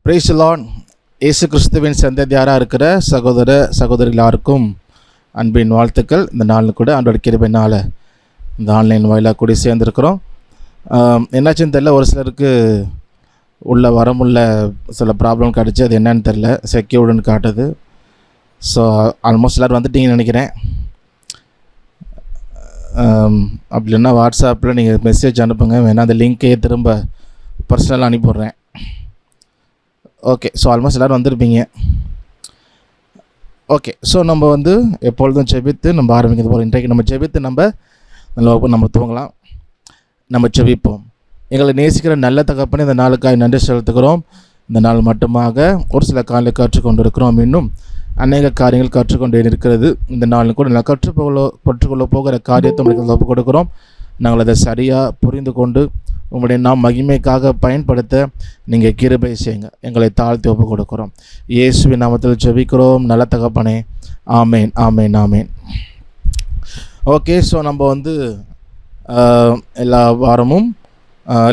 Praise the Lord. இயேசு கிறிஸ்துவின் சந்ததியாராக இருக்கிற சகோதர சகோதரி எல்லாருக்கும் அன்பின் வாழ்த்துக்கள். இந்த நாளில் கூட ஆண்டோட கிருபையினால் இந்த ஆன்லைன் வாயிலாக கூடி சேர்ந்துருக்கிறோம். என்னாச்சுன்னு தெரில, ஒரு சிலருக்கு உள்ள வரமுள்ள சில ப்ராப்ளம் கிடச்சி, அது என்னன்னு தெரில, செக்யூர்டுன்னு காட்டுது. ஸோ ஆல்மோஸ்ட் எல்லோரும் வந்துட்டீங்கன்னு நினைக்கிறேன். அப்படி இல்லைன்னா வாட்ஸ்அப்பில் நீங்கள் மெசேஜ் அனுப்புங்க, வேணால் அந்த லிங்க்கே திரும்ப பர்சனலாக அனுப்பிவிட்றேன். ஓகே, ஸோ ஆல்மோஸ்ட் எல்லோரும் வந்திருப்பீங்க. ஓகே, ஸோ நம்ம எப்பொழுதும் ஜெபித்து நம்ம ஆரம்பிக்கிறது போகிறோம். இன்றைக்கு நம்ம ஜெபித்து நம்ம துவங்கலாம். நம்ம ஜெபிப்போம். எங்களை நேசிக்கிற நல்ல தகப்பனே, இந்த நாளுக்காக நன்றி செலுத்துகிறோம். இந்த நாள் மட்டுமாக ஒரு சில காரியங்களை கற்றுக்கொண்டு இருக்கிறோம். இன்னும் அநேக காரியங்கள் கற்றுக்கொண்டே இருக்கிறது. இந்த நாளில் கூட நல்லா கற்றுக்கொள்ள போகிற காரியத்தை உங்களுக்கு ஒப்புக் கொடுக்குறோம். நாங்கள் அதை சரியாக புரிந்து கொண்டு உங்களுடைய நாம் மகிமைக்காக பயன்படுத்த நீங்கள் கிருபை செய்யுங்க. எங்களை தாழ்த்தி ஒப்புக் கொடுக்குறோம். இயேசுவின் நாமத்தில் ஜெபிக்கிறோம் நல்ல தகப்பனே. ஆமேன், ஆமேன், ஆமேன். ஓகே, ஸோ நம்ம எல்லா வாரமும்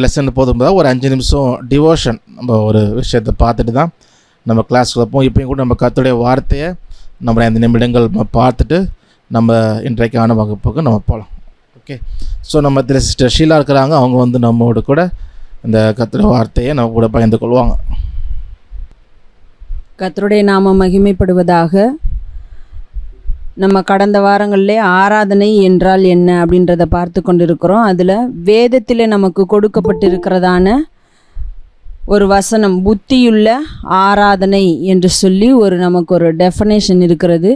லெசன் போதும்போது ஒரு 5 நிமிஷம் டிவோஷன் நம்ம ஒரு விஷயத்தை பார்த்துட்டு தான் நம்ம கிளாஸில் வைப்போம். இப்போயும் கூட நம்ம கர்த்தருடைய வார்த்தையை நம்ம 5 நிமிடங்கள் பார்த்துட்டு நம்ம இன்றைக்கான வகுப்புக்கு நம்ம போகலாம். ஓகே, ஸோ நம்ம சிஸ்டர் ஷீலா இருக்கிறாங்க. அவங்க நம்மோடு கூட இந்த கர்த்தருடைய வார்த்தையை நம்ம கூட பகிர்ந்து கொள்வாங்க. கர்த்தருடைய நாம மகிமைப்படுவதாக. நம்ம கடந்த வாரங்களிலே ஆராதனை என்றால் என்ன அப்படின்றத பார்த்து கொண்டிருக்கிறோம். அதில் வேதத்தில் நமக்கு கொடுக்கப்பட்டிருக்கிறதான ஒரு வசனம், புத்தியுள்ள ஆராதனை என்று சொல்லி நமக்கு ஒரு டெஃபனேஷன் இருக்கிறது.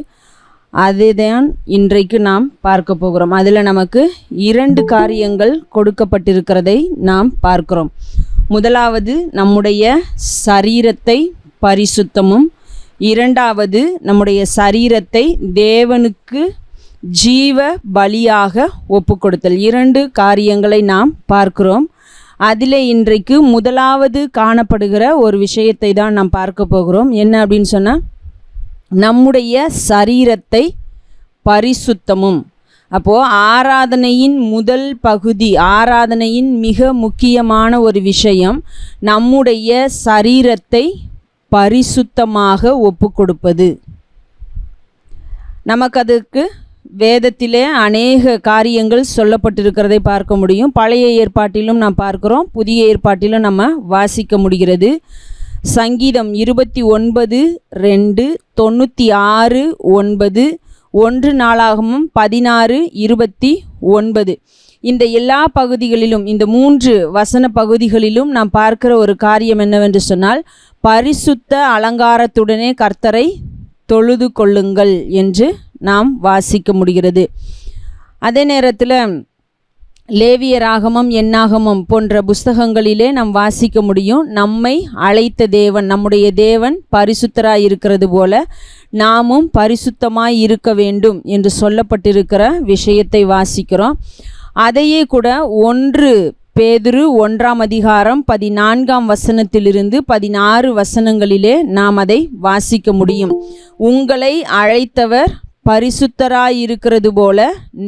அதை தான் இன்றைக்கு நாம் பார்க்க போகிறோம். அதில் நமக்கு 2 காரியங்கள் கொடுக்கப்பட்டிருக்கிறதை நாம் பார்க்கிறோம். முதலாவது, நம்முடைய சரீரத்தை பரிசுத்தமும், இரண்டாவது, நம்முடைய சரீரத்தை தேவனுக்கு ஜீவ பலியாக ஒப்பு கொடுத்தல். 2 காரியங்களை நாம் பார்க்கிறோம். அதில் இன்றைக்கு முதலாவது காணப்படுகிற ஒரு விஷயத்தை தான் நாம் பார்க்க போகிறோம். என்ன அப்படின்னு சொன்னால், நம்முடைய சரீரத்தை பரிசுத்தமும். அப்போது ஆராதனையின் முதல் பகுதி, ஆராதனையின் மிக முக்கியமான ஒரு விஷயம், நம்முடைய சரீரத்தை பரிசுத்தமாக ஒப்பு கொடுப்பது. நமக்கு அதுக்கு வேதத்திலே அநேக காரியங்கள் சொல்லப்பட்டிருக்கிறதை பார்க்க முடியும். பழைய ஏற்பாட்டிலும் நாம் பார்க்கிறோம், புதிய ஏற்பாட்டிலும் நம்ம வாசிக்க முடிகிறது. சங்கீதம் 29:2, 96:9, 1 நாளாகமம் 16:29, இந்த எல்லா பகுதிகளிலும், இந்த 3 வசன பகுதிகளிலும் நாம் பார்க்கிற ஒரு காரியம் என்னவென்று சொன்னால், பரிசுத்த அலங்காரத்துடனே கர்த்தரை தொழுது கொள்ளுங்கள் என்று நாம் வாசிக்க முடிகிறது. அதே நேரத்தில் லேவியராகமம், எண்ணாகமம் போன்ற புஸ்தகங்களிலே நாம் வாசிக்க முடியும், நம்மை அழைத்த தேவன், நம்முடைய தேவன் பரிசுத்தராய் இருக்கிறது போல நாமும் பரிசுத்தமாய் இருக்க வேண்டும் என்று சொல்லப்பட்டிருக்கிற விஷயத்தை வாசிக்கிறோம். அதையே கூட 1 பேதுரு 1ஆம் அதிகாரம் 14ஆம் வசனத்திலிருந்து 16 வசனங்களிலே நாம் அதை வாசிக்க முடியும். உங்களை அழைத்தவர் பரிசுத்தராயிருக்கிறது போல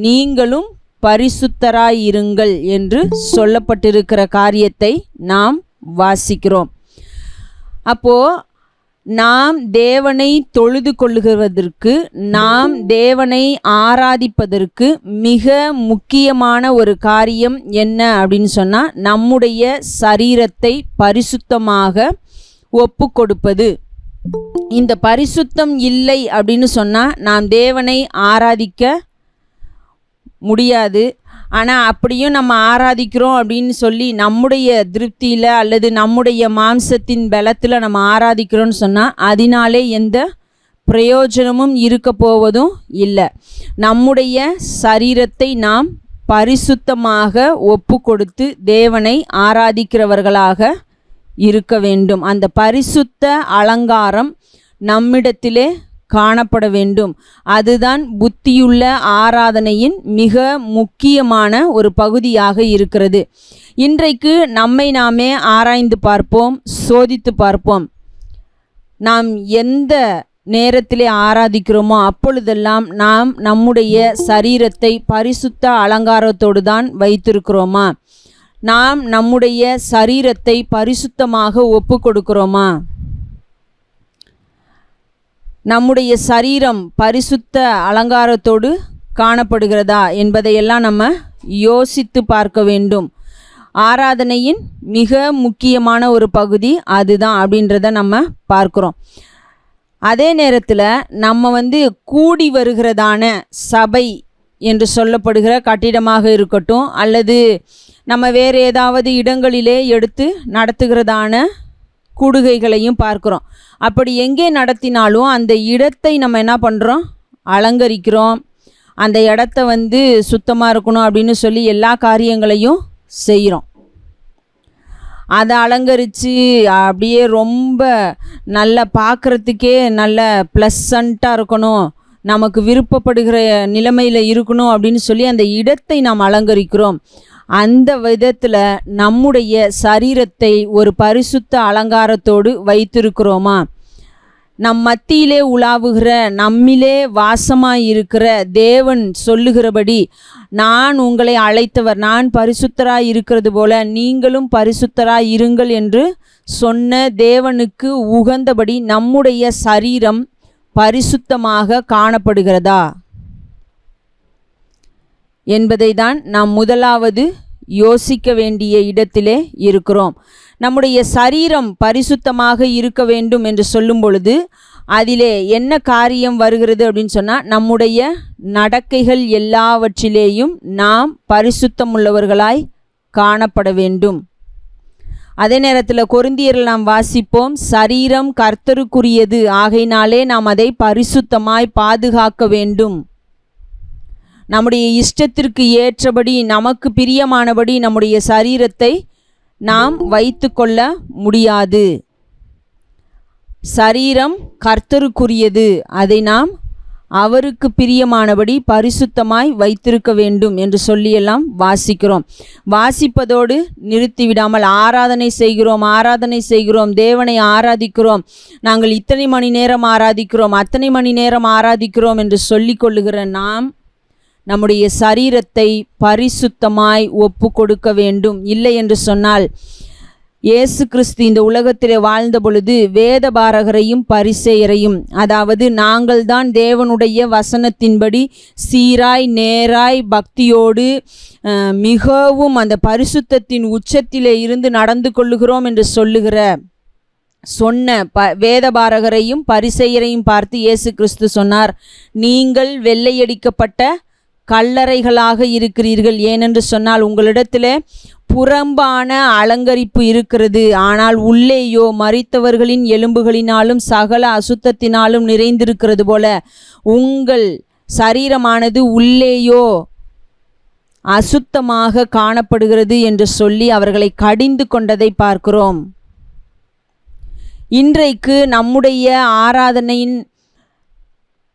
நீங்களும் பரிசுத்தராயிருங்கள் என்று சொல்லப்பட்டிருக்கிற காரியத்தை நாம் வாசிக்கிறோம். அப்போது நாம் தேவனை தொழுது கொள்ளுவதற்கு, நாம் தேவனை ஆராதிப்பதற்கு மிக முக்கியமான ஒரு காரியம் என்ன அப்படின்னு சொன்னால், நம்முடைய சரீரத்தை பரிசுத்தமாக ஒப்பு கொடுப்பது. இந்த பரிசுத்தம் இல்லை அப்படின்னு சொன்னால் நாம் தேவனை ஆராதிக்க முடியாது. ஆனால் அப்படியும் நம்ம ஆராதிக்கிறோம் அப்படின்னு சொல்லி நம்முடைய திருப்தியில் அல்லது நம்முடைய மாம்சத்தின் பலத்தில் நம்ம ஆராதிக்கிறோன்னு சொன்னால் அதனாலே எந்த பிரயோஜனமும் இருக்க போவதும் இல்லை. நம்முடைய சரீரத்தை நாம் பரிசுத்தமாக ஒப்பு கொடுத்து தேவனை ஆராதிக்கிறவர்களாக இருக்க வேண்டும். அந்த பரிசுத்த அலங்காரம் நம்மிடத்திலே காணப்பட வேண்டும். அதுதான் புத்தியுள்ள ஆராதனையின் மிக முக்கியமான ஒரு பகுதியாக இருக்கிறது. இன்றைக்கு நம்மை நாமே ஆராய்ந்து பார்ப்போம், சோதித்து பார்ப்போம். நாம் எந்த நேரத்திலே ஆராதிக்கிறோமோ அப்பொழுதெல்லாம் நாம் நம்முடைய சரீரத்தை பரிசுத்த அலங்காரத்தோடு தான் வைத்திருக்கிறோமா? நாம் நம்முடைய சரீரத்தை பரிசுத்தமாக ஒப்பு கொடுக்கிறோமா? நம்முடைய சரீரம் பரிசுத்த அலங்காரத்தோடு காணப்படுகிறதா என்பதையெல்லாம் நம்ம யோசித்து பார்க்க வேண்டும். ஆராதனையின் மிக முக்கியமான ஒரு பகுதி அதுதான் அப்படின்றத நம்ம பார்க்குறோம். அதே நேரத்தில் நம்ம கூடி வருகிறதான சபை என்று சொல்லப்படுகிற கட்டிடமாக இருக்கட்டும், அல்லது நம்ம வேறு ஏதாவது இடங்களிலே எடுத்து நடத்துகிறதான கூடுகைகளையும் பார்க்குறோம். அப்படி எங்கே நடத்தினாலும் அந்த இடத்தை நம்ம என்ன பண்ணுறோம், அலங்கரிக்கிறோம். அந்த இடத்த சுத்தமாக இருக்கணும் அப்படின்னு சொல்லி எல்லா காரியங்களையும் செய்கிறோம். அதை அலங்கரித்து அப்படியே ரொம்ப நல்லா பார்க்குறதுக்கே நல்ல ப்ளசண்ட்டாக இருக்கணும், நமக்கு விருப்பப்படுகிற நிலைமையில் இருக்கணும் அப்படின்னு சொல்லி அந்த இடத்தை நாம் அலங்கரிக்கிறோம். அந்த விதத்தில் நம்முடைய சரீரத்தை ஒரு பரிசுத்த அலங்காரத்தோடு வைத்திருக்கிறோமா? நம் மத்தியிலே உலாவுகிற, நம்மிலே வாசமாயிருக்கிற தேவன் சொல்லுகிறபடி, நான் உங்களை அழைத்தவர், நான் பரிசுத்தராய் இருக்கிறது போல நீங்களும் பரிசுத்தராய் இருங்கள் என்று சொன்ன தேவனுக்கு உகந்தபடி நம்முடைய சரீரம் பரிசுத்தமாக காணப்படுகிறதா என்பதை தான் நாம் முதலாவது யோசிக்க வேண்டிய இடத்திலே இருக்கிறோம். நம்முடைய சரீரம் பரிசுத்தமாக இருக்க வேண்டும் என்று சொல்லும் பொழுது அதிலே என்ன காரியம் வருகிறது அப்படின்னு சொன்னால், நம்முடைய நடக்கைகள் எல்லாவற்றிலேயும் நாம் பரிசுத்தமுள்ளவர்களாய் காணப்பட வேண்டும். அதே நேரத்தில் கொரிந்தியரில் நாம் வாசிப்போம், சரீரம் கர்த்தருக்குரியது, ஆகையினாலே நாம் அதை பரிசுத்தமாய் பாதுகாக்க வேண்டும். நம்முடைய இஷ்டத்திற்கு ஏற்றபடி, நமக்கு பிரியமானபடி நம்முடைய சரீரத்தை நாம் வைத்து கொள்ள முடியாது. சரீரம் கர்த்தருக்குரியது, அதை நாம் அவருக்கு பிரியமானபடி பரிசுத்தமாய் வைத்திருக்க வேண்டும் என்று சொல்லியெல்லாம் வாசிக்கிறோம். வாசிப்பதோடு நிறுத்திவிடாமல் ஆராதனை செய்கிறோம், தேவனை ஆராதிக்கிறோம், நாங்கள் இத்தனை மணி நேரம் ஆராதிக்கிறோம், அத்தனை மணி நேரம் ஆராதிக்கிறோம் என்று சொல்லி கொள்ளுகிற நாம் நம்முடைய சரீரத்தை பரிசுத்தமாய் ஒப்பு கொடுக்க வேண்டும். இல்லை என்று சொன்னால், இயேசு கிறிஸ்து இந்த உலகத்திலே வாழ்ந்த பொழுது வேதபாரகரையும் பரிசேயரையும், அதாவது நாங்கள் தான் தேவனுடைய வசனத்தின்படி சீராய் நேராய் பக்தியோடு மிகவும் அந்த பரிசுத்தத்தின் உச்சத்திலே இருந்து நடந்து கொள்ளுகிறோம் என்று சொன்ன வேதபாரகரையும் பரிசேயரையும் பார்த்து இயேசு கிறிஸ்து சொன்னார், நீங்கள் வெள்ளையடிக்கப்பட்ட கல்லறைகளாக இருக்கிறீர்கள். ஏனென்று சொன்னால், உங்களிடத்தில் புறம்பான அலங்கரிப்பு இருக்கிறது, ஆனால் உள்ளேயோ மரித்தவர்களின் எலும்புகளினாலும் சகல அசுத்தத்தினாலும் நிறைந்திருக்கிறது போல உங்கள் சரீரமானது உள்ளேயோ அசுத்தமாக காணப்படுகிறது என்று சொல்லி அவர்களை கடிந்து கொண்டதை பார்க்கிறோம். இன்றைக்கு நம்முடைய ஆராதனையின்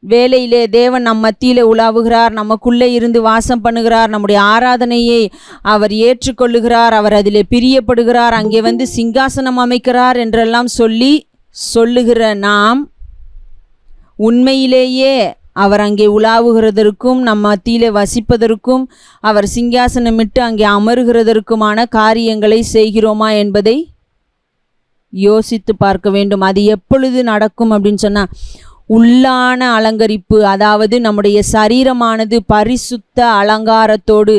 வேலையிலே தேவன் நம் மத்தியிலே உலாவுகிறார், நமக்குள்ளே இருந்து வாசம் பண்ணுகிறார், நம்முடைய ஆராதனையை அவர் ஏற்றுக்கொள்ளுகிறார், அவர் அதிலே பிரியப்படுகிறார், அங்கே சிங்காசனம் அமைக்கிறார் என்றெல்லாம் சொல்லுகிற நாம் உண்மையிலேயே அவர் அங்கே உலாவுகிறதற்கும் நம் மத்தியிலே வசிப்பதற்கும் அவர் சிங்காசனமிட்டு அங்கே அமருகிறதற்குமான காரியங்களை செய்கிறோமா என்பதை யோசித்து பார்க்க வேண்டும். அது எப்பொழுது நடக்கும் அப்படின்னு சொன்னால், உள்ளான அலங்கரிப்பு, அதாவது நம்முடைய சரீரமானது பரிசுத்த அலங்காரத்தோடு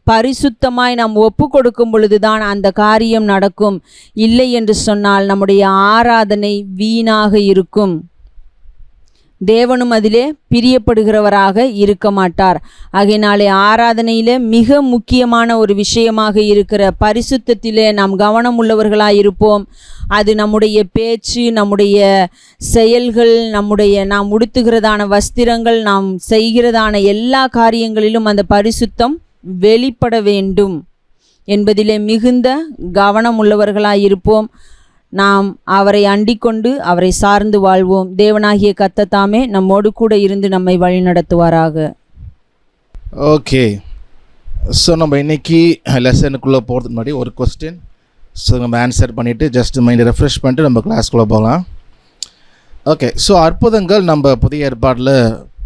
பரிசுத்தமாய் நாம் ஒப்பு கொடுக்கும் பொழுதுதான் அந்த காரியம் நடக்கும். இல்லை என்று சொன்னால் நம்முடைய ஆராதனை வீணாக இருக்கும், தேவனும் அதிலே பிரியப்படுகிறவராக இருக்க மாட்டார். ஆகையினாலே ஆராதனையிலே மிக முக்கியமான ஒரு விஷயமாக இருக்கிற பரிசுத்தத்திலே நாம் கவனம் உள்ளவர்களாக இருப்போம். அது நம்முடைய பேச்சு, நம்முடைய செயல்கள், நாம் உடுத்துகிறதான வஸ்திரங்கள், நாம் செய்கிறதான எல்லா காரியங்களிலும் அந்த பரிசுத்தம் வெளிப்பட வேண்டும் என்பதிலே மிகுந்த கவனம் உள்ளவர்களாக இருப்போம். நாம் அவரை அண்டிக்கொண்டு அவரை சார்ந்து வாழ்வோம். தேவனாகிய கர்த்தர் தாமே நம்மோடு கூட இருந்து நம்மை வழிநடத்துவாராக. ஓகே, ஸோ நம்ம இன்றைக்கி லெசனுக்குள்ளே போகிறதுக்கு முன்னாடி ஒரு கொஸ்டின், ஸோ நம்ம ஆன்சர் பண்ணிவிட்டு ஜஸ்ட் மைண்டை ரெஃப்ரெஷ் பண்ணிட்டு நம்ம கிளாஸ்க்குள்ளே போகலாம். ஓகே, ஸோ அற்புதங்கள் நம்ம புதிய ஏற்பாட்டில்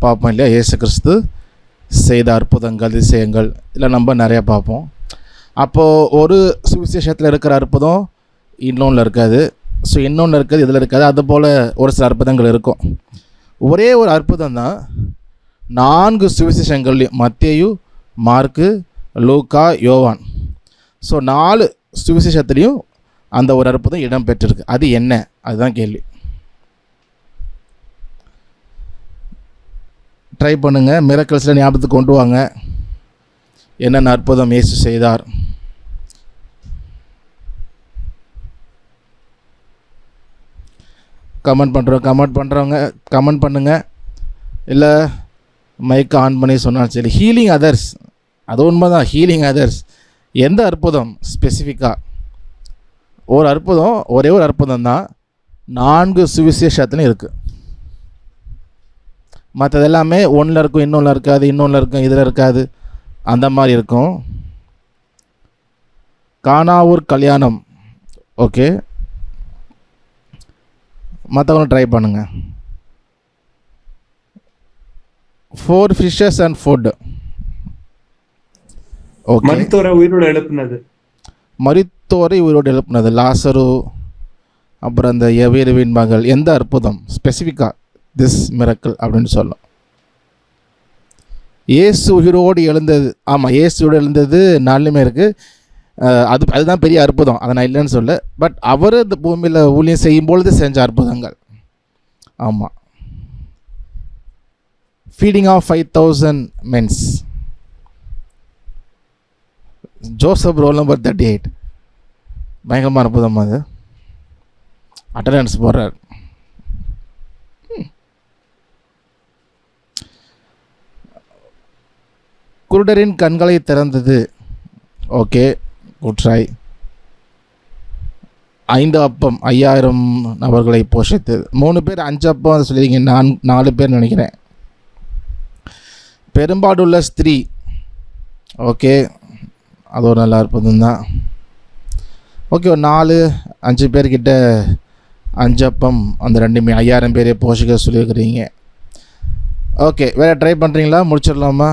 பார்ப்போம் இல்லையா? இயேசு கிறிஸ்து செய்த அற்புதங்கள், அதிசயங்கள் இல்லை நம்ம நிறையா பார்ப்போம். அப்போது ஒரு சுவிசேஷத்தில் இருக்கிற அற்புதம் இன்னொன்றில் இருக்காது, ஸோ இன்னொன்று இருக்காது, இதில் இருக்காது. அதுபோல் ஒரு சில அற்புதங்கள் இருக்கும். ஒரே ஒரு அற்புதம் தான் 4 சுவிசேஷங்கள்லையும், மத்தேயு, மார்க்கு, லூக்கா, யோவான். ஸோ 4 சுவிசேஷத்துலேயும் அந்த ஒரு அற்புதம் இடம் பெற்றிருக்கு. அது என்ன? அதுதான் கேள்வி. ட்ரை பண்ணுங்கள், மிரக்கல்ஸில் ஞாபகத்துக்கு கொண்டு வாங்க என்னென்ன அற்புதம் இயேசு செய்தார். கமெண்ட் பண்ணுறவங்க கமெண்ட் பண்ணுங்கள், இல்லை மைக்கை ஆன் பண்ணி சொன்னாலும் சரி. ஹீலிங் அதர்ஸ், அது உண்மை தான். ஹீலிங் அதர்ஸ் எந்த அற்புதம் ஸ்பெசிஃபிக்காக? ஒரு அற்புதம், ஒரே ஒரு அற்புதம் தான் 4 சுவிசேஷத்துலையும் இருக்குது. மற்றது எல்லாமே ஒன்றில் இருக்கும், இன்னொன்றில் இருக்காது, இன்னொன்றில் இருக்கும், இதில் இருக்காது, அந்த மாதிரி இருக்கும். கானாவூர் கல்யாணம், ஓகே, மற்றவங்களும் ட்ரை பண்ணுங்கள். 4 fishes and food, ஓகே. மரித்தோரை உயிரோடு எழுப்பினது, மரித்தோரை உயிரோடு எழுப்பினது, லாசரு, அப்புறம் அந்த எவேருவின் மகள். எந்த அற்புதம் ஸ்பெசிஃபிக்காக திஸ் மிரக்கல் அப்படின்னு சொல்லலாம்? இயேசு உயிரோடு எழுந்தது. ஆமாம், இயேசுவோடு எழுந்தது நாலுமே இருக்குது. அதுதான் பெரிய அற்புதம், அதை நான் இல்லைன்னு சொல்ல. பட் அவர் இந்த பூமியில் ஊழியம் செய்யும் பொழுது செஞ்ச அற்புதங்கள். ஆமாம், feeding of 5,000 mens, Joseph roll number 38, பயங்கரமான அற்புதம். அது அட்டண்டன்ஸ் போடுறார். குருடரின் கண்களை திறந்தது, ஓகே, குட் ட்ரை. 5 அப்பம் 5000 நபர்களை போஷித்தது. 3 பேர் 5 அப்பம் அதை சொல்லியிருக்கீங்க, 4 பேர் நினைக்கிறேன். பெரும்பாடுள்ள ஸ்திரீ, ஓகே, அது ஒரு நல்ல அற்புதம் தான். ஓகே, ஒரு 4-5 பேர்கிட்ட 5 அப்பம், அந்த 2 5000 பேரை போஷிக்க சொல்லியிருக்கிறீங்க. ஓகே, வேறு ட்ரை பண்ணுறீங்களா? முடிச்சிடலாமா?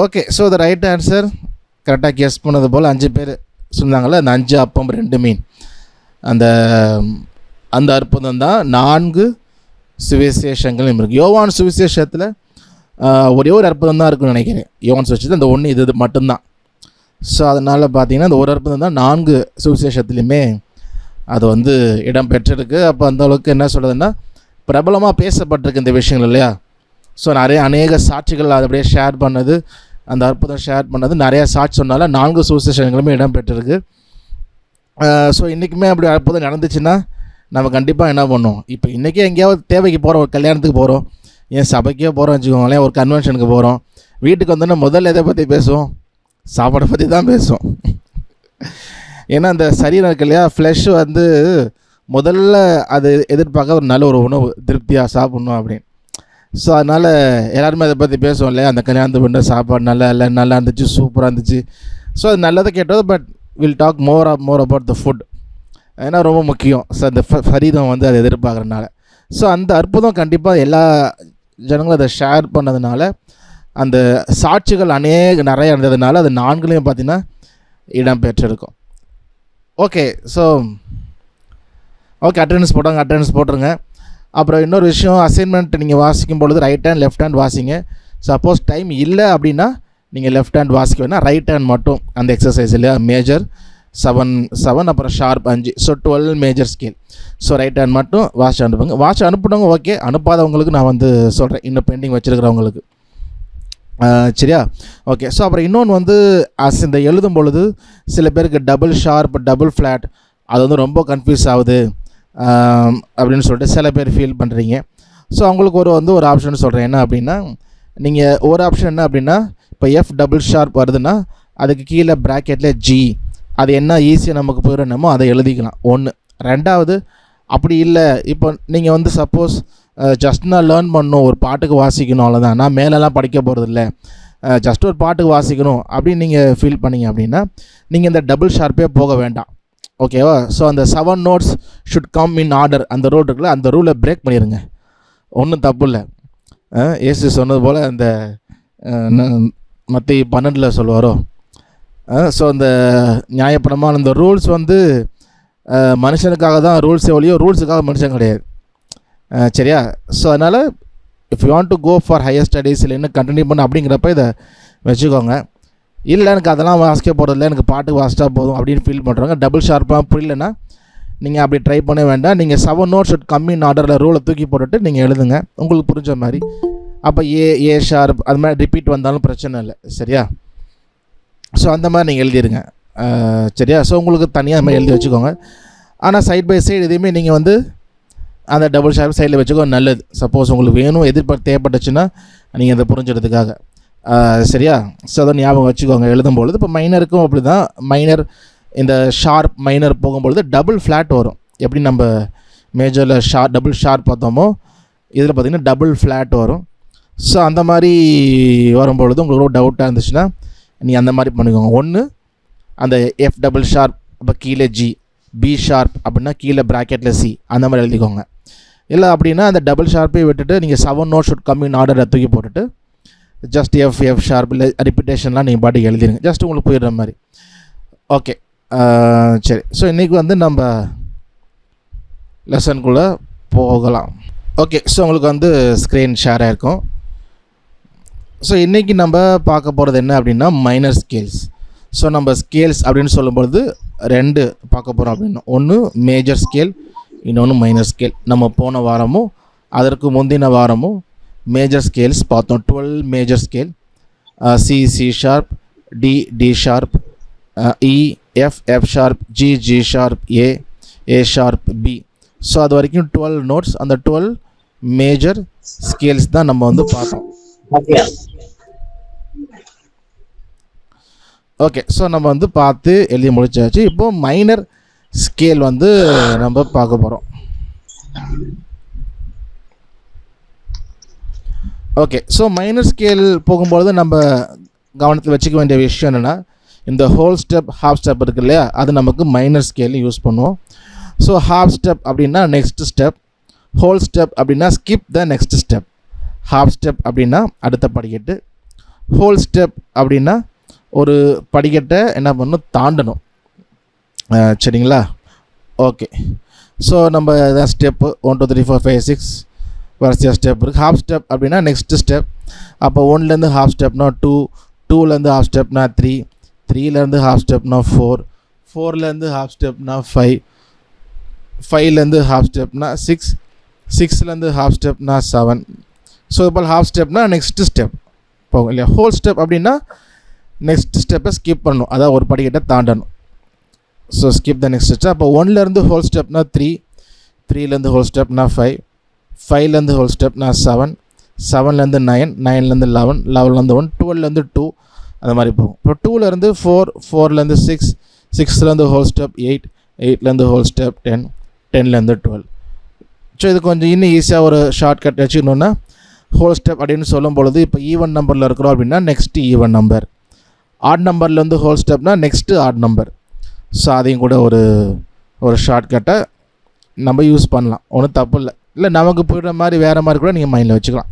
Okay, so the right answer கரெக்டாக கெஸ் பண்ணது போல் 5 பேர் சொன்னாங்கள்ல, அந்த 5 அப்பம் 2 மீன், அந்த அற்புதம் தான் 4 சுவிசேஷங்களும் இருக்குது. யோவான் சுவிசேஷத்தில் ஒரே ஒரு அற்புதம் தான் இருக்குன்னு நினைக்கிறேன். யோவான் சுவிசேஷத்தில் அந்த ஒன்று இது மட்டும்தான். ஸோ அதனால் பார்த்தீங்கன்னா அந்த ஒரு அற்புதம் தான் 4 சுவிசேஷத்துலேயுமே அது இடம் பெற்றிருக்கு. அப்போ அந்த அளவுக்கு என்ன சொல்கிறதுன்னா, பிரபலமாக பேசப்பட்டிருக்கு இந்த விஷயங்கள் இல்லையா? ஸோ அநேக சாட்சிகள் அதை அப்படியே ஷேர் பண்ணது, அந்த அற்புதம் ஷேர் பண்ணது, நிறையா சாட்சி சொன்னால 4 சுவிசேஷங்களுமே இடம் பெற்றிருக்கு. ஸோ இன்றைக்குமே அப்படி அற்புதம் நடந்துச்சுன்னா நம்ம கண்டிப்பாக என்ன பண்ணோம்? இப்போ இன்றைக்கே எங்கேயாவது தேவைக்கு போகிறோம், ஒரு கல்யாணத்துக்கு போகிறோம், ஏன் சபைக்கே போகிறோம் வச்சுக்கோங்களேன், ஒரு கன்வென்ஷனுக்கு போகிறோம், வீட்டுக்கு வந்தோன்னா முதல்ல எதை பற்றி பேசுவோம்? சாப்பாடை பற்றி தான் பேசுவோம். ஏன்னா அந்த சரீரம் இருக்கு இல்லையா, ஃப்ளஷ் முதல்ல அது எதிர்பார்க்க ஒரு நல்ல ஒரு உணவு, திருப்தியாக சாப்பிட்ணும் அப்படின்னு. ஸோ அதனால் எல்லாருமே அதை பற்றி பேசுவோம் இல்லையா, அந்த கல்யாணத்துக்கு பண்ணுற சாப்பாடு நல்லா இருந்துச்சு, சூப்பராக இருந்துச்சு. ஸோ அது நல்லதை கேட்டது. But will talk more about the food, ஏன்னா ரொம்ப முக்கியம். ஸோ அந்த சரீரம் அதை எதிர்பார்க்குறதுனால. ஸோ அந்த அற்புதம் கண்டிப்பாக எல்லா ஜனங்களும் அதை ஷேர் பண்ணதுனால, அந்த சாட்சிகள் நிறைய இருந்ததுனால அது 4லையும் பார்த்திங்கன்னா இடம் பெற்றிருக்கும். ஓகே, ஸோ ஓகே, அட்டெண்டன்ஸ் போட்டுருங்க. அப்புறம் இன்னொரு விஷயம், அசைன்மெண்ட் நீங்கள் வாசிக்கும் பொழுது ரைட் ஹேண்ட் லெஃப்ட் ஹேண்ட் வாசிங்க. சப்போஸ் டைம் இல்லை அப்படின்னா நீங்கள் லெஃப்ட் ஹேண்ட் வாசிக்க வேணால் ரைட் ஹேண்ட் மட்டும் அந்த எக்ஸசைஸ் இல்லையா, மேஜர் 7 அப்புறம் sharp 5, so 12 major scale. So right hand மட்டும் வாட்ச் அனுப்புங்க. வாட்ச் அனுப்புனவங்க ஓகே, அனுப்பாதவங்களுக்கு நான் சொல்கிறேன், இன்னும் பெண்டிங் வச்சுருக்கிறவங்களுக்கு. சரியா? ஓகே. ஸோ அப்புறம் இன்னொன்று இந்த எழுதும் பொழுது சில பேருக்கு டபுள் ஷார்ப், டபுள் ஃப்ளாட், அது ரொம்ப கன்ஃபியூஸ் ஆகுது அப்படின்னு சொல்லிட்டு சில பேர் ஃபீல் பண்ணுறீங்க. ஸோ அவங்களுக்கு ஒரு ஆப்ஷன் சொல்கிறேன். என்ன அப்படின்னா, நீங்கள் ஒரு ஆப்ஷன் என்ன அப்படின்னா, இப்போ எஃப் டபுள் ஷார்ப் வருதுன்னா அதுக்கு கீழே ப்ராக்கெட்டில் ஜி, அது என்ன ஈஸியாக நமக்கு போயிடணுமோ அதை எழுதிக்கலாம். 1. 2வது, அப்படி இல்லை, இப்போ நீங்கள் சப்போஸ் ஜஸ்ட் நான் லேர்ன் பண்ணணும், ஒரு பாட்டுக்கு வாசிக்கணும், அவ்வளோதான், நான் மேலெல்லாம் படிக்க போகிறது இல்லை, ஜஸ்ட் ஒரு பாட்டுக்கு வாசிக்கணும் அப்படின்னு நீங்கள் ஃபீல் பண்ணிங்க அப்படின்னா நீங்கள் இந்த டபுள் ஷார்ப்பே போக வேண்டாம். ஓகேவா? ஸோ அந்த 7 notes should come in order, அந்த ரூல் இருக்குல்ல, அந்த ரூலை பிரேக் பண்ணிடுங்க. ஒன்றும் தப்பு இல்லை. ஏசு சொன்னது போல் அந்த மத்திய 12 சொல்லுவாரோ. ஸோ அந்த நியாயப்பிரமாணம், இந்த ரூல்ஸ் வந்து மனுஷனுக்காக தான் ரூல்ஸே ஒழியோ ரூல்ஸுக்காக மனுஷன் கிடையாது. சரியா? ஸோ அதனால் if you want to go for higher studies இல்லை இன்னும் கண்டினியூ பண்ண அப்படிங்கிறப்ப இதை வச்சுக்கோங்க. இல்லை எனக்கு அதெல்லாம் வாசிக்க போகிறதில்ல, எனக்கு பாட்டு வாசிட்டா போதும் அப்படின்னு ஃபீல் பண்ணுறாங்க, டபுள் ஷார்ப்பாக புரியலன்னா நீங்கள் அப்படி ட்ரை பண்ண வேண்டாம். நீங்கள் 7 notes should come in ஆர்டரில் ரூலை தூக்கி போட்டுட்டு நீங்கள் எழுதுங்க உங்களுக்கு புரிஞ்ச மாதிரி. அப்போ ஏ ஷார்ப் அது மாதிரி ரிப்பீட் வந்தாலும் பிரச்சனை இல்லை. சரியா? ஸோ அந்த மாதிரி நீங்கள் எழுதிடுங்க. சரியா? ஸோ உங்களுக்கு தனியாக அது மாதிரி எழுதி வச்சுக்கோங்க. ஆனால் சைட் பை சைடு எதையுமே நீங்கள் வந்து அந்த டபுள் ஷார்ப் சைடில் வச்சுக்கோ, நல்லது. சப்போஸ் உங்களுக்கு வேணும் தேவைப்பட்டுச்சுன்னா நீங்கள் அதை புரிஞ்சுறதுக்காக. சரியா? ஸோ அதை ஞாபகம் வச்சுக்கோங்க எழுதும்பொழுது. இப்போ மைனருக்கும் அப்படி தான். மைனர் இந்த ஷார்ப் மைனர் போகும்பொழுது டபுள் ஃப்ளாட் வரும். எப்படி நம்ம மேஜரில் டபுள் ஷார்ப் பார்த்தோமோ இதில் பார்த்திங்கன்னா டபுள் ஃப்ளாட் வரும். ஸோ அந்த மாதிரி வரும்பொழுது உங்களுக்கு டவுட்டாக இருந்துச்சுன்னா நீ அந்த மாதிரி பண்ணிக்கோங்க. ஒன்று அந்த எஃப் டபுள் ஷார்ப், அப்போ கீழே ஜி, பி ஷார்ப் அப்படின்னா கீழே ப்ராக்கெட்டில் சி, அந்த மாதிரி எழுதிக்கோங்க. இல்லை அப்படின்னா அந்த டபுள் ஷார்ப்பே விட்டுட்டு நீங்கள் 7 notes should come in ஆர்டரை தூக்கி போட்டுட்டு ஜஸ்ட் எஃப் ஷார்ப் இல்லை ரிப்பிட்டேஷன்லாம் நீங்கள் பாட்டுக்கு எழுதிடுங்க, ஜஸ்ட் உங்களுக்கு போயிடுற மாதிரி. ஓகே, சரி. ஸோ இன்றைக்கி வந்து நம்ம லெசனுக்குள்ளே போகலாம். ஓகே, ஸோ உங்களுக்கு வந்து ஸ்க்ரீன் ஷேர் ஆகிருக்கும். ஸோ இன்றைக்கி நம்ம பார்க்க போகிறது என்ன அப்படின்னா மைனர் ஸ்கேல்ஸ். ஸோ நம்ம ஸ்கேல்ஸ் அப்படின்னு சொல்லும்பொழுது 2 பார்க்க போகிறோம் அப்படின்னா, ஒன்று மேஜர் ஸ்கேல், இன்னொன்று மைனர் ஸ்கேல். நம்ம போன வாரமும் அதற்கு முந்தின வாரமும் மேஜர் ஸ்கேல்ஸ் பார்த்தோம். 12 major scale, C sharp, D sharp, E F sharp, G sharp, A sharp, B. So அது வரைக்கும் 12 notes. அந்த 12 மேஜர் ஸ்கேல்ஸ் தான் நம்ம வந்து பார்த்தோம். ஓகே, ஸோ நம்ம வந்து பார்த்து எழுதி முடிச்சாச்சு. இப்போது மைனர் ஸ்கேல் வந்து நம்ம பார்க்க போகிறோம். ஓகே, ஸோ மைனர் ஸ்கேல் போகும்பொழுது நம்ம கவனத்தில் வச்சுக்க வேண்டிய விஷயம் என்னென்னா, இந்த ஹோல் ஸ்டெப் ஹாஃப் ஸ்டெப் இருக்குது இல்லையா, அது நமக்கு மைனர் ஸ்கேல் யூஸ் பண்ணுவோம். ஸோ ஹாஃப் ஸ்டெப் அப்படின்னா நெக்ஸ்ட் ஸ்டெப், ஹோல் ஸ்டெப் அப்படின்னா skip the next step, half step அப்படின்னா அடுத்த படிக்கட்டு, ஹோல் ஸ்டெப் அப்படின்னா ஒரு படிக்கட்டை என்ன பண்ணணும், தாண்டணும். சரிங்களா? ஓகே, ஸோ நம்ம இதான் ஸ்டெப்பு 1 2 3 4 5 6 வரிசையாக ஸ்டெப் இருக்குது. ஹாஃப் ஸ்டெப் அப்படின்னா நெக்ஸ்ட்டு ஸ்டெப். அப்போ 1லேருந்து ஹாஃப் ஸ்டெப்னா 2, 2லேருந்து ஹாஃப் ஸ்டெப்னா 3, 3லேருந்து ஹாஃப் ஸ்டெப்னா 4, 4லேருந்து ஹாஃப் ஸ்டெப்னா 5, 5லேருந்து ஹாஃப் ஸ்டெப்னா 6, 6லேருந்து ஹாஃப் ஸ்டெப்னா 7. ஸோ இப்போ ஹாஃப் ஸ்டெப்னா நெக்ஸ்ட்டு ஸ்டெப் போகும் இல்லையா. ஹோல் ஸ்டெப் அப்படின்னா நெக்ஸ்ட் ஸ்டெப்பை ஸ்கிப் பண்ணணும், அதாவது ஒரு படிக்கட்டை தாண்டணும். So skip the next step. அப்போ 1லேருந்து ஹோல் ஸ்டெப்னா 3, 3லேருந்து ஹோல் ஸ்டெப்னா 5, 5லேருந்து ஹோல் ஸ்டெப்னா 7, 7லேருந்து 9, 9லேருந்து 11, 11லேருந்து 1, 12லேருந்து 2, அந்த மாதிரி போகும். இப்போ 2லேருந்து 4, 4லேருந்து 6, 6லேருந்து ஹோல் ஸ்டெப் 8, 8லேருந்து ஹோல் ஸ்டெப் 10, 10லேருந்து 12. ஸோ இது கொஞ்சம் இன்னும் ஈஸியாக ஒரு ஷார்ட்கட் வச்சுக்கணுன்னா, ஹோல் ஸ்டெப் அப்படின்னு சொல்லும் பொழுது இப்போ ஈவன் நம்பரில் இருக்கிறோம் அப்படின்னா நெக்ஸ்ட்டு ஈவன் நம்பர், ஆட் நம்பர்லேருந்து ஹோல் ஸ்டெப்னா நெக்ஸ்ட்டு ஆட் நம்பர். ஸோ அதையும் கூட ஒரு ஷார்ட்கட்டை நம்ம யூஸ் பண்ணலாம், ஒன்றும் தப்பு இல்லை. இல்லை நமக்கு போய்டுற மாதிரி வேறு மாதிரி கூட நீங்கள் மைண்டில் வச்சுக்கலாம்.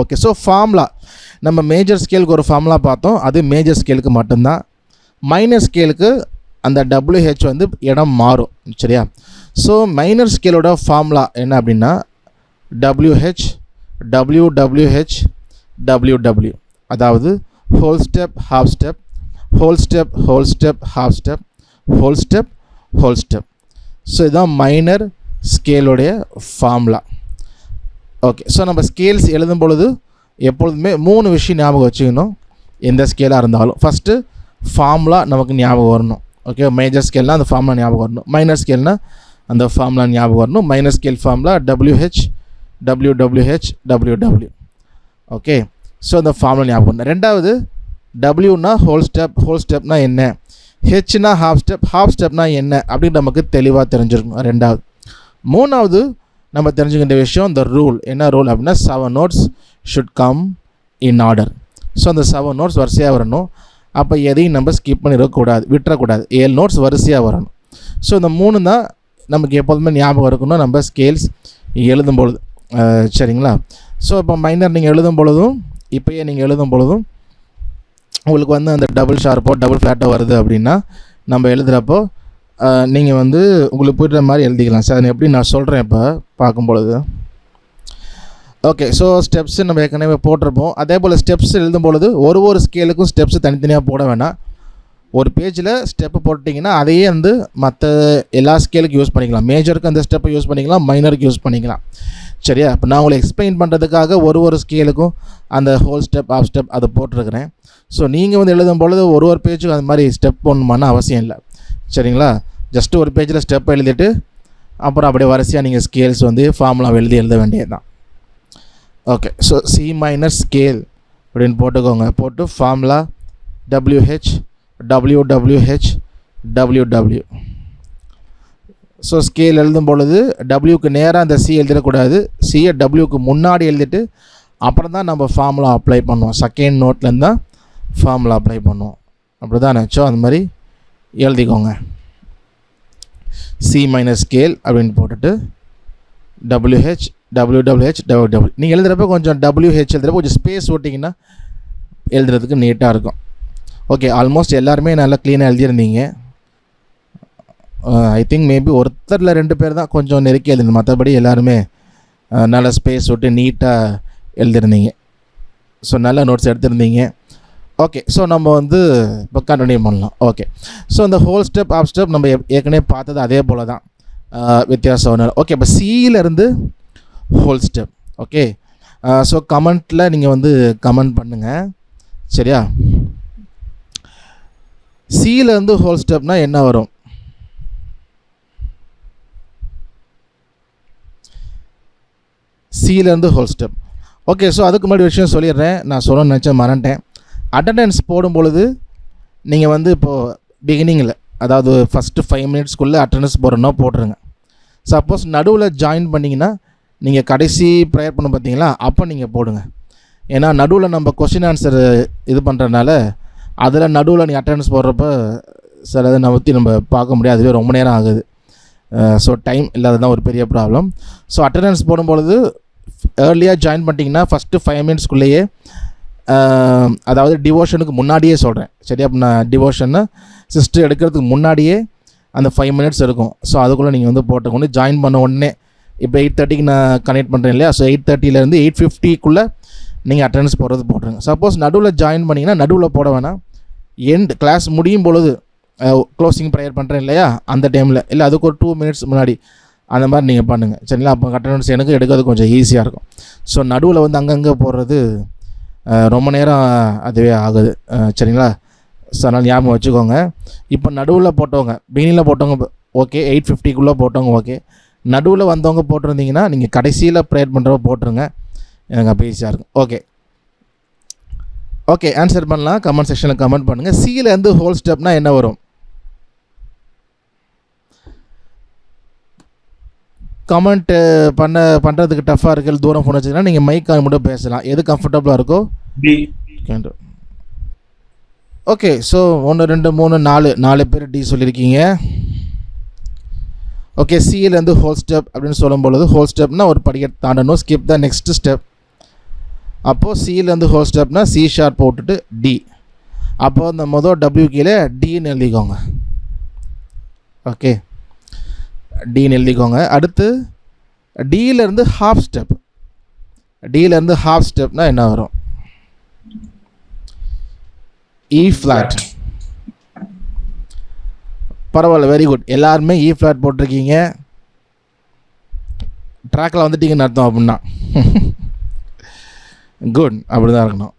ஓகே, ஸோ ஃபார்முலா நம்ம மேஜர் ஸ்கேலுக்கு ஒரு ஃபார்முலா பார்த்தோம், அது மேஜர் ஸ்கேலுக்கு மட்டும்தான். மைனர் ஸ்கேலுக்கு அந்த WH வந்து இடம் மாறும். சரியா? ஸோ மைனர் ஸ்கேலோட ஃபார்முலா என்ன அப்படின்னா WH WWH WW, அதாவது whole step half step, whole step whole step half step, whole step whole step. So இதுதான் மைனர் ஸ்கேலோடைய ஃபார்முலா. ஓகே, ஸோ நம்ம ஸ்கேல்ஸ் எழுதும் பொழுது எப்பொழுதுமே 3 விஷயம் ஞாபகம் வச்சுக்கணும். எந்த ஸ்கேலாக இருந்தாலும் ஃபஸ்ட்டு ஃபார்முலா நமக்கு ஞாபகம் வரணும். ஓகே, மேஜர் ஸ்கேல்னால் அந்த ஃபார்முலா ஞாபகம் வரணும், மைனர் ஸ்கேல்னால் அந்த ஃபார்முலா ஞாபகம் வரணும். Minor scale formula WH WWH WW. Okay, so அந்த ஃபார்முலா ஞாபகம் வரணும். ரெண்டாவது டபிள்யூனா ஹோல் ஸ்டெப், ஹோல் ஸ்டெப்னா என்ன, ஹெச்னா ஹாஃப் ஸ்டெப், ஹாஃப் ஸ்டெப்னா என்ன அப்படின்னு நமக்கு தெளிவாக தெரிஞ்சிருக்கணும். ரெண்டாவது. மூணாவது நம்ம தெரிஞ்சுக்கின்ற விஷயம் இந்த ரூல். என்ன ரூல் அப்படின்னா 7 notes should come in order. So அந்த 7 notes வரிசையாக வரணும். அப்போ எதையும் நம்ம ஸ்கிப் பண்ணிடக்கூடாது, விட்டுறக்கூடாது. 7 notes வரிசையாக வரணும். ஸோ இந்த 3 தான் நமக்கு எப்போதுமே ஞாபகம் இருக்கணும் நம்ம ஸ்கேல்ஸ் எழுதும் பொழுது. சரிங்களா? ஸோ இப்போ மைனர் நீங்கள் எழுதும் பொழுதும் இப்போயே நீங்கள் எழுதும் பொழுதும் உங்களுக்கு வந்து அந்த டபுள் ஷார்ப்போ டபுள் ஃப்ளாட்டோ வருது அப்படின்னா நம்ம எழுதுகிறப்போ நீங்கள் வந்து உங்களுக்கு புரிகிற மாதிரி எழுதிக்கலாம். சார் எப்படி நான் சொல்கிறேன் இப்போ பார்க்கும்பொழுது. ஓகே, ஸோ ஸ்டெப்ஸு நம்ம ஏற்கனவே போட்டிருப்போம். அதே போல் ஸ்டெப்ஸ் எழுதும்பொழுது ஒரு ஸ்கேலுக்கும் ஸ்டெப்ஸு தனித்தனியாக போட வேண்டாம். ஒரு பேஜில் ஸ்டெப்பு போட்டிங்கன்னா அதையே வந்து மற்ற எல்லா ஸ்கேலுக்கும் யூஸ் பண்ணிக்கலாம். மேஜருக்கு அந்த ஸ்டெப்பை யூஸ் பண்ணிக்கலாம், மைனருக்கு யூஸ் பண்ணிக்கலாம். சரியா? இப்போ நான் உங்களை எக்ஸ்பிளைன் பண்ணுறதுக்காக ஒரு ஸ்கேலுக்கும் அந்த ஹோல் ஸ்டெப் ஆஃப் ஸ்டெப் அதை போட்டிருக்கிறேன். ஸோ நீங்கள் வந்து எழுதும் பொழுது ஒரு பேஜுக்கும் அது மாதிரி ஸ்டெப் போடணுமான அவசியம் இல்லை. சரிங்களா? ஜஸ்ட்டு ஒரு பேஜில் ஸ்டெப் எழுதிட்டு அப்புறம் அப்படியே வரிசையாக நீங்கள் ஸ்கேல்ஸ் வந்து ஃபார்முலா எழுத வேண்டியது தான். Okay, so C minor scale அப்படின்னு போட்டுக்கோங்க. போட்டு formula WH WWH WW. So scale எழுதும் பொழுது டபிள்யூக்கு நேராக அந்த சி எழுதிடக்கூடாது. சியை டபிள்யூக்கு முன்னாடி எழுதிட்டு அப்புறம் தான் நம்ம ஃபார்முலா அப்ளை பண்ணுவோம். செகண்ட் நோட்லேருந்து தான் ஃபார்முலா அப்ளை பண்ணுவோம். அப்படி தான் நினச்சோம். அந்த மாதிரி எழுதிக்கோங்க. சி மைனஸ் ஸ்கேல் அப்படின்னு போட்டுட்டு WH WWH WW. நீங்கள் எழுதுகிறப்ப கொஞ்சம் WH எழுதுகிறப்ப கொஞ்சம் ஸ்பேஸ் ஓட்டிங்கன்னா எழுதுறதுக்கு நீட்டாக இருக்கும். ஓகே, ஆல்மோஸ்ட் எல்லாருமே நல்லா க்ளீனாக எழுதியிருந்தீங்க. ஐ திங்க் மேபி ஒருத்தரில் 2 பேர் தான் கொஞ்சம் நெருக்கி எழுதிருந்தீங்க. மற்றபடி எல்லாருமே நல்லா ஸ்பேஸ் விட்டு நீட்டாக எழுதிருந்தீங்க. ஸோ நல்ல நோட்ஸ் எடுத்திருந்தீங்க. ஓகே, ஸோ நம்ம வந்து இப்போ கண்டினியூ பண்ணலாம். ஓகே, ஸோ இந்த ஹோல் ஸ்டெப் ஆஃப் ஸ்டெப் நம்ம ஏற்கனவே பார்த்தது அதே போல் தான், வித்தியாசம் ஒன்று. ஓகே, இப்போ சியிலேருந்து ஹோல் ஸ்டெப். ஓகே, ஸோ கமெண்ட்டில் நீங்கள் வந்து கமெண்ட் பண்ணுங்கள். சரியா? சியிலேருந்து ஹோல் ஸ்டெப்னால் என்ன வரும்? சியிலேருந்து ஹோல் ஸ்டெப். ஓகே, ஸோ அதுக்கு முன்னாடி விஷயம் சொல்லிடுறேன். நான் சொல்லணும்னு நினச்சேன், மறந்துட்டேன். அட்டண்டன்ஸ் போடும் பொழுது நீங்கள் வந்து இப்போது பிகினிங்கில், அதாவது ஃபஸ்ட்டு 5 மினிட்ஸ்க்குள்ளே அட்டண்டன்ஸ் போடுறோன்னா போட்டுருங்க. சப்போஸ் நடுவில் ஜாயின் பண்ணிங்கன்னா நீங்கள் கடைசி ப்ரேயர் பண்ண பார்த்தீங்களா, அப்போ நீங்கள் போடுங்க. ஏன்னா நடுவில் நம்ம கொஸ்டின் ஆன்சர் இது பண்ணுறதுனால அதில் நடுவில் நீங்கள் அட்டண்டன்ஸ் போடுறப்ப சிலதை நம்ம பார்க்க முடியாது. அதுவே ரொம்ப நேரம் ஆகுது. ஸோ டைம் இல்லாத தான் ஒரு பெரிய ப்ராப்ளம். ஸோ அட்டண்டன்ஸ் போடும்பொழுது ஏர்லியாக ஜாயின் பண்ணிட்டீங்கன்னா ஃபஸ்ட்டு 5 மினிட்ஸ்க்குள்ளேயே, அதாவது டிவோஷனுக்கு முன்னாடியே சொல்கிறேன். சரியா? அப்போ நான் டிவோஷன்னு சிஸ்டர் எடுக்கிறதுக்கு முன்னாடியே அந்த 5 மினிட்ஸ் இருக்கும். ஸோ அதுக்குள்ளே நீங்கள் வந்து போட்டுக்கொண்டு ஜாயின் பண்ண உடனே, இப்போ 8:30க்கு நான் கனெக்ட் பண்ணுறேன் இல்லையா? ஸோ 8:30லேருந்து 8:50க்குள்ளே நீங்கள் அட்டண்டன்ஸ் போடுறது போட்டுருங்க. சப்போஸ் நடுவில் ஜாயின் பண்ணிங்கன்னா நடுவில் போட வேணாம். கிளாஸ் முடியும் பொழுது க்ளோசிங் ப்ரேயர் பண்ணுறேன் இல்லையா, அந்த டைமில் இல்லை, அதுக்கு ஒரு 2 மினிட்ஸ் முன்னாடி அந்த மாதிரி நீங்கள் பண்ணுங்கள். சரிங்களா? அப்போ அட்டண்டன்ஸ் எனக்கு எடுக்கிறது கொஞ்சம் ஈஸியாக இருக்கும். ஸோ நடுவில் வந்து அங்கங்கே போடுறது ரொம்ப நேரம் அதுவே ஆகுது. சரிங்களா? ஸோ அதனால் ஞாபகம் வச்சுக்கோங்க. இப்போ நடுவில் போட்டவங்க, பிகினிங்கில் போட்டவங்க ஓகே, 8:50க்குள்ளே போட்டவங்க ஓகே. நடுவில் வந்தவங்க போட்டிருந்தீங்கன்னா நீங்கள் கடைசியில் ப்ரேயர் பண்ணுறவங்க போட்டுருங்க. எனக்கு அப்போ ஈஸியாக இருக்கும். ஓகே ஓகே, ஆன்சர் பண்ணலாம். கமெண்ட் செக்ஷனில் கமெண்ட் பண்ணுங்கள். சியிலேருந்து ஹோல் ஸ்டெப்னால் என்ன வரும்? கமெண்ட்டு பண்ணுறதுக்கு டஃப்பாக இருக்குது, தூரம் ஃபோன் வச்சுக்கலாம். நீங்கள் மைக் ஆன் மட்டும் பேசலாம், எது கம்ஃபர்டபுளாக இருக்கோ. ஓகே, ஸோ 1 2 3 4 பேர் டி சொல்லியிருக்கீங்க. ஓகே, சியிலேருந்து ஹோல் ஸ்டெப் அப்படின்னு சொல்லும்பொழுது ஹோல் ஸ்டெப்னால் ஒரு படிக்கட்டு தாண்டணும், ஸ்கிப் த நெக்ஸ்ட் ஸ்டெப். அப்போது சியிலேருந்து ஹோல் ஸ்டெப்னால் C# போட்டுட்டு டி. அப்போது அந்த மொதல் W கீழே டின்னு எழுதிக்கோங்க. ஓகே, டின்னு எழுதிக்கோங்க. அடுத்து டியிலேருந்து ஹாஃப் ஸ்டெப். டியிலேருந்து ஹாஃப் ஸ்டெப்னால் என்ன வரும்? E flat. பரவாயில்ல, வெரி குட். எல்லாருமே E ஃப்ளாட் போட்டிருக்கீங்க. ட்ராக்கில் வந்துட்டீங்கன்னு அர்த்தம். அப்படின்னா குட், அப்படி தான் இருக்கணும்.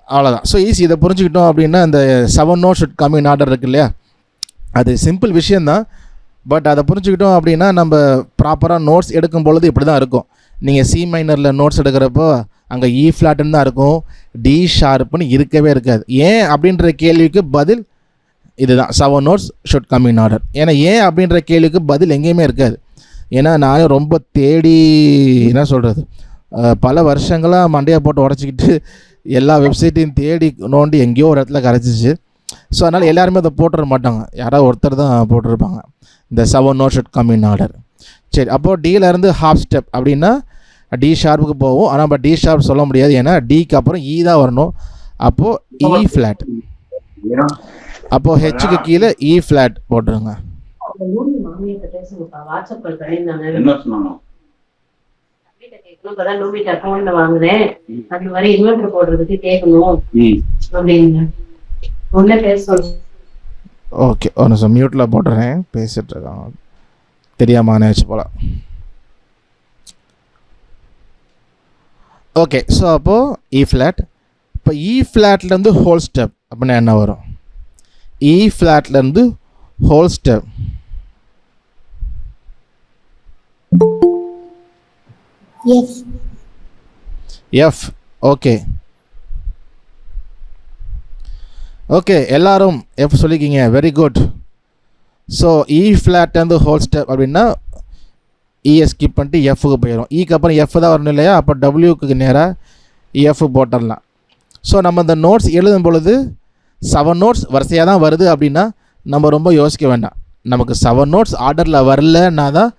அவ்வளோதான். So easy. இதை புரிஞ்சுக்கிட்டோம் அப்படின்னா இந்த 7 notes should come in order இருக்கு இல்லையா, அது சிம்பிள் விஷயந்தான். பட் அதை புரிஞ்சுக்கிட்டோம் அப்படின்னா நம்ம ப்ராப்பராக நோட்ஸ் எடுக்கும் பொழுது இப்படி தான் இருக்கும். நீங்கள் சி மைனரில் நோட்ஸ் எடுக்கிறப்போ அங்கே E ஃப்ளாட்டுன்னு தான் இருக்கும், டி ஷார்ப்புன்னு இருக்கவே இருக்காது. ஏன் அப்படின்ற கேள்விக்கு பதில் இதுதான், 7 notes should come in order. ஏன்னா ஏன் அப்படின்ற கேள்விக்கு பதில் எங்கேயுமே இருக்காது. ஏன்னா நானே ரொம்ப தேடி, என்ன சொல்கிறது, பல வருஷங்களாக மண்டையை போட்டு உடச்சிக்கிட்டு எல்லா வெப்சைட்டையும் தேடி நோண்டி எங்கேயோ ஒரு இடத்துல கரைச்சிச்சு. ஸோ அதனால் எல்லாருமே அதை போட்டுற மாட்டாங்க, யாராவது ஒருத்தர் தான் போட்டிருப்பாங்க இந்த 7 notes should come in order. சரி, அப்போது டியிலேருந்து ஹாஃப் ஸ்டெப் அப்படின்னா டி ஷார்ப்புக்கு போகும். ஆனால் நம்ம டி ஷார்ப் சொல்ல முடியாது, ஏன்னா டிக்கு அப்புறம் இ தான் வரணும். அப்போது இ ஃப்ளாட். அப்போது ஹெச்சுக்கு கீழே இ ஃப்ளாட் போட்டுருங்க. ஓகே, ஒரு நிமிஷம் மியூட்டில் போட்டுறேன், பேசிட்டு இருக்காங்க, தெரியாம நினச்சி போல. ஓகே, ஸோ அப்போது இ ஃப்ளாட். இப்போ இ ஃப்ளாட்லேருந்து ஹோல் ஸ்டெப் அப்படின்னா என்ன வரும்? இ ஃப்ளாட்லேருந்து whole step F. Okay okay, எல்லாரும் எஃப் சொல்லிக்கிங்க, வெரி குட். ஸோ இ ஃப்ளாட்லேருந்து ஹோல் ஸ்டெப் அப்படின்னா இயை ஸ்கிப் பண்ணிட்டு எஃப்க்கு போயிடும். இக்கு அப்புறம் எஃப் தான் வரணும் இல்லையா? அப்போ டபிள்யூக்கு நேராக எஃப் போட்டுடலாம். ஸோ நம்ம இந்த நோட்ஸ் எழுதும் பொழுது 7 நோட்ஸ் வரிசையாக தான் வருது அப்படின்னா நம்ம ரொம்ப யோசிக்க வேண்டாம். நமக்கு 7 நோட்ஸ் ஆர்டரில் வரலன்னா தான்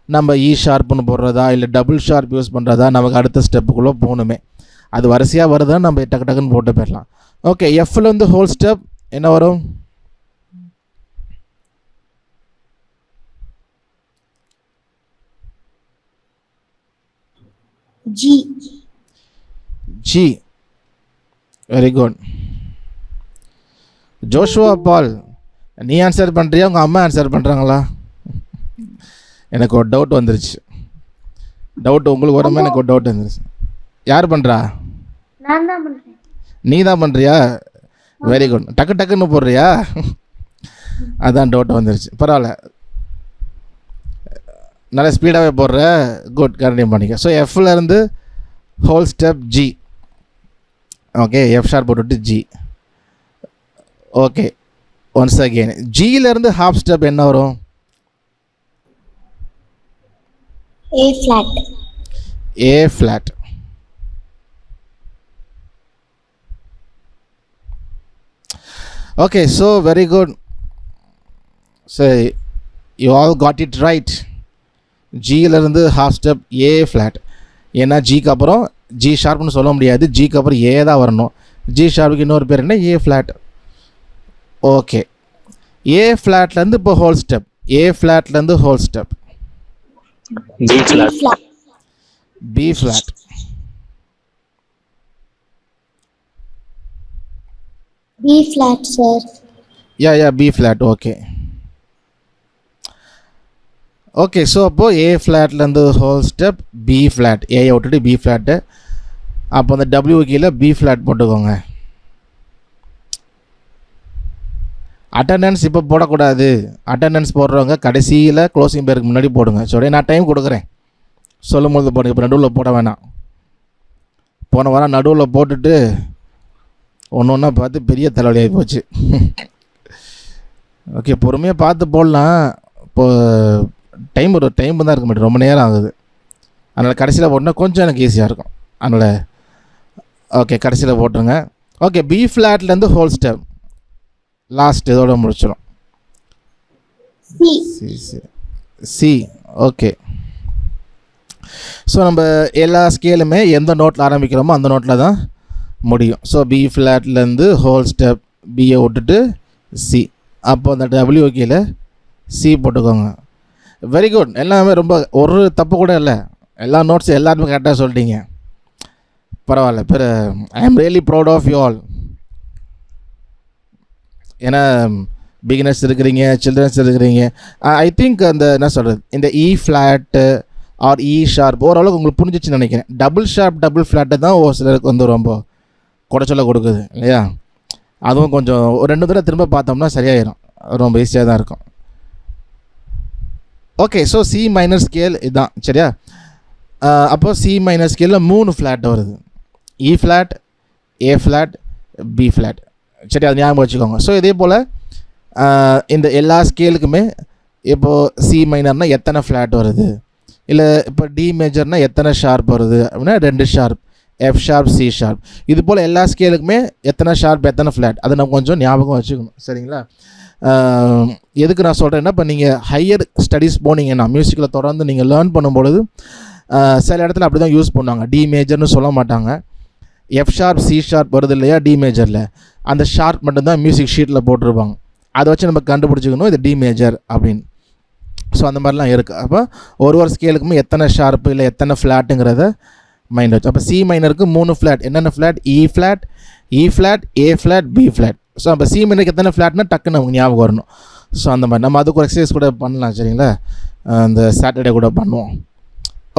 நம்ம இ ஷார்ப்னு போடுறதா இல்லை டபுள் ஷார்ப் யூஸ் பண்ணுறதா நமக்கு அடுத்த ஸ்டெப்புக்குள்ளே போகணுமே. அது வரிசையாக வருதுன்னு நம்ம டக்கு டக்குன்னு போட்டு போயிடலாம். ஓகே, எஃப்லேருந்து ஹோல் ஸ்டெப் என்ன வரும்? G. G, very good. Joshua Paul, நீ ஆன்சர் பண்ணுறியா உங்கள் அம்மா ஆன்சர் பண்ணுறாங்களா? எனக்கு ஒரு டவுட் வந்துருச்சு. டவுட் உங்களுக்கு வரமா? எனக்கு ஒரு டவுட் வந்துருச்சு. யார் பண்ணுறா? நான் தான் பண்றேன். நீ தான் பண்ணுறியா? Very good. டக்கு டக்குன்னு போடுறியா? அதான் டவுட் வந்துருச்சு. பரவாயில்ல, நல்ல ஸ்பீடாகவே போடுற. குட், கண்டினியூ பண்ணிக்க. ஸோ எஃப்லேருந்து whole step G. Okay, F sharp போட்டுட்டு ஜி. ஓகே, ஒன்ஸ் அகெயின் ஜியிலேருந்து ஹாஃப் ஸ்டெப் என்ன வரும்? A flat. A flat. Okay, so very good. So you all got it right. ஜியிலேருந்து ஹாஃப் ஸ்டெப் ஏ ஃப்ளாட். ஏன்னா ஜிக்கு அப்புறம் G ஷார்ப்னு சொல்ல முடியாது, ஜிக்கு அப்புறம் ஏ தான் வரணும். ஜி ஷார்ப்புக்கு இன்னொரு பேர் என்ன? ஏ ஃப்ளாட். ஓகே, ஏ ஃப்ளாட்லேருந்து இப்போ ஹோல் ஸ்டெப். ஏ ஃப்ளாட்லேருந்து whole step B flat. B flat. B flat sir. Yeah B flat. Okay okay, so அப்போது ஏ ஃப்ளாட்லேருந்து ஹோல் ஸ்டெப் பி ஃப்ளாட். ஏயை விட்டுட்டு பி ஃப்ளாட்டு. அப்போ அந்த டபிள்யூ கீழே பி ஃப்ளாட் போட்டுக்கோங்க. அட்டண்டன்ஸ் இப்போ போடக்கூடாது. அட்டண்டன்ஸ் போடுறவங்க கடைசியில் க்ளோசிங் பேருக்கு முன்னாடி போடுங்க. சரி, நான் டைம் கொடுக்குறேன், சொல்லும் போது போடுங்க. இப்போ நடுவில் போட வேணாம். போன வாரம் நடுவில் போட்டுட்டு ஒன்று ஒன்றா பார்த்து பெரிய தலைவலியாகி போச்சு. ஓகே, பொறுமையாக பார்த்து போடலாம். இப்போது டைம் தான் இருக்க மாட்டேன், ரொம்ப நேரம் ஆகுது. அதனால் கடைசியில் போட்டால் கொஞ்சம் எனக்கு ஈஸியாக இருக்கும். அதனால் ஓகே, கடைசியில் போட்டுருங்க. ஓகே, பி ஃப்ளாட்லேருந்து ஹோல் ஸ்டெப் லாஸ்ட் இதோட முடிச்சிடும். சி. ஓகே, ஸோ நம்ம எல்லா ஸ்கேலுமே எந்த நோட்டில் ஆரம்பிக்கிறோமோ அந்த நோட்டில் தான் முடியும். ஸோ பி ஃப்ளாட்லேருந்து ஹோல் ஸ்டெப் பியை விட்டுட்டு சி. அப்போ அந்த டபிள்யூ கீழே சி போட்டுக்கோங்க. Very good. எல்லாமே ரொம்ப ஒரு தப்பு கூட இல்லை. எல்லா நோட்ஸும் எல்லாருமே கரெக்டாக சொல்லிட்டீங்க. பரவாயில்ல. I am really proud of you all. ஏன்னா பிகினர்ஸ் இருக்கிறீங்க, சில்ட்ரன்ஸ் இருக்கிறீங்க. ஐ திங்க் அந்த என்ன சொல்கிறது, இந்த E flat or E sharp ஓரளவுக்கு உங்களுக்கு புரிஞ்சிச்சுன்னு நினைக்கிறேன். டபுள் ஷார்ப் டபுள் ஃப்ளாட்டு தான் ஒரு சிலருக்கு வந்து ரொம்ப குடைச்சல கொடுக்குது இல்லையா? அதுவும் கொஞ்சம் ஒரு 2 தடவை திரும்ப பார்த்தோம்னா சரியாயிடும். ரொம்ப ஈஸியாக தான் இருக்கும். Okay, so C minor scale இதுதான், சரியா? அப்போது சி மைனர் ஸ்கேலில் 3 ஃப்ளாட் வருது. E flat, A flat, B flat. சரி, அது ஞாபகம் வச்சுக்கோங்க. ஸோ இதே போல் இந்த எல்லா ஸ்கேலுக்குமே இப்போது சி மைனர்னால் எத்தனை ஃப்ளாட் வருது, இல்லை இப்போ டி மேஜர்னால் எத்தனை ஷார்ப் வருது அப்படின்னா 2 sharp, F sharp, C sharp. இது போல் எல்லா ஸ்கேலுக்குமே எத்தனை ஷார்ப் எத்தனை ஃப்ளாட் அதை நம்ம கொஞ்சம் ஞாபகம் வச்சுக்கணும், சரிங்களா? எதுக்கு நான் சொல்கிறேன்னா, இப்போ நீங்கள் ஹையர் ஸ்டடீஸ் போனீங்கன்னா மியூசிக்கில் தொடர்ந்து நீங்கள் லேர்ன் பண்ணும்பொழுது சில இடத்துல அப்படி தான் யூஸ் பண்ணுவாங்க, டி மேஜர்னு சொல்ல மாட்டாங்க. எஃப் ஷார்ப் சி ஷார்ப் வருது இல்லையா டி மேஜரில், அந்த ஷார்ப் மட்டும்தான் மியூசிக் ஷீட்டில் போட்டிருப்பாங்க. அதை வச்சு நம்ம கண்டுபிடிச்சிக்கணும் இது டி மேஜர் அப்படின்னு. ஸோ அந்த மாதிரிலாம் இருக்குது. அப்போ ஒரு ஸ்கேலுக்குமே எத்தனை ஷார்ப்பு இல்லை எத்தனை ஃப்ளாட்டுங்கிறத மைண்ட் வச்சு. அப்போ சி மைனருக்கு 3 ஃப்ளாட். என்னென்ன flat? E flat, A flat, B flat. So அப்போ சி மைனருக்கு எத்தனை ஃப்ளாட்னா டக்குன்னு நமக்கு ஞாபகம் வரணும். ஸோ அந்த மாதிரி நம்ம அதுக்கு ஒரு எக்ஸசைஸ் கூட பண்ணலாம், சரிங்களா? அந்த சாட்டர்டே கூட பண்ணுவோம்.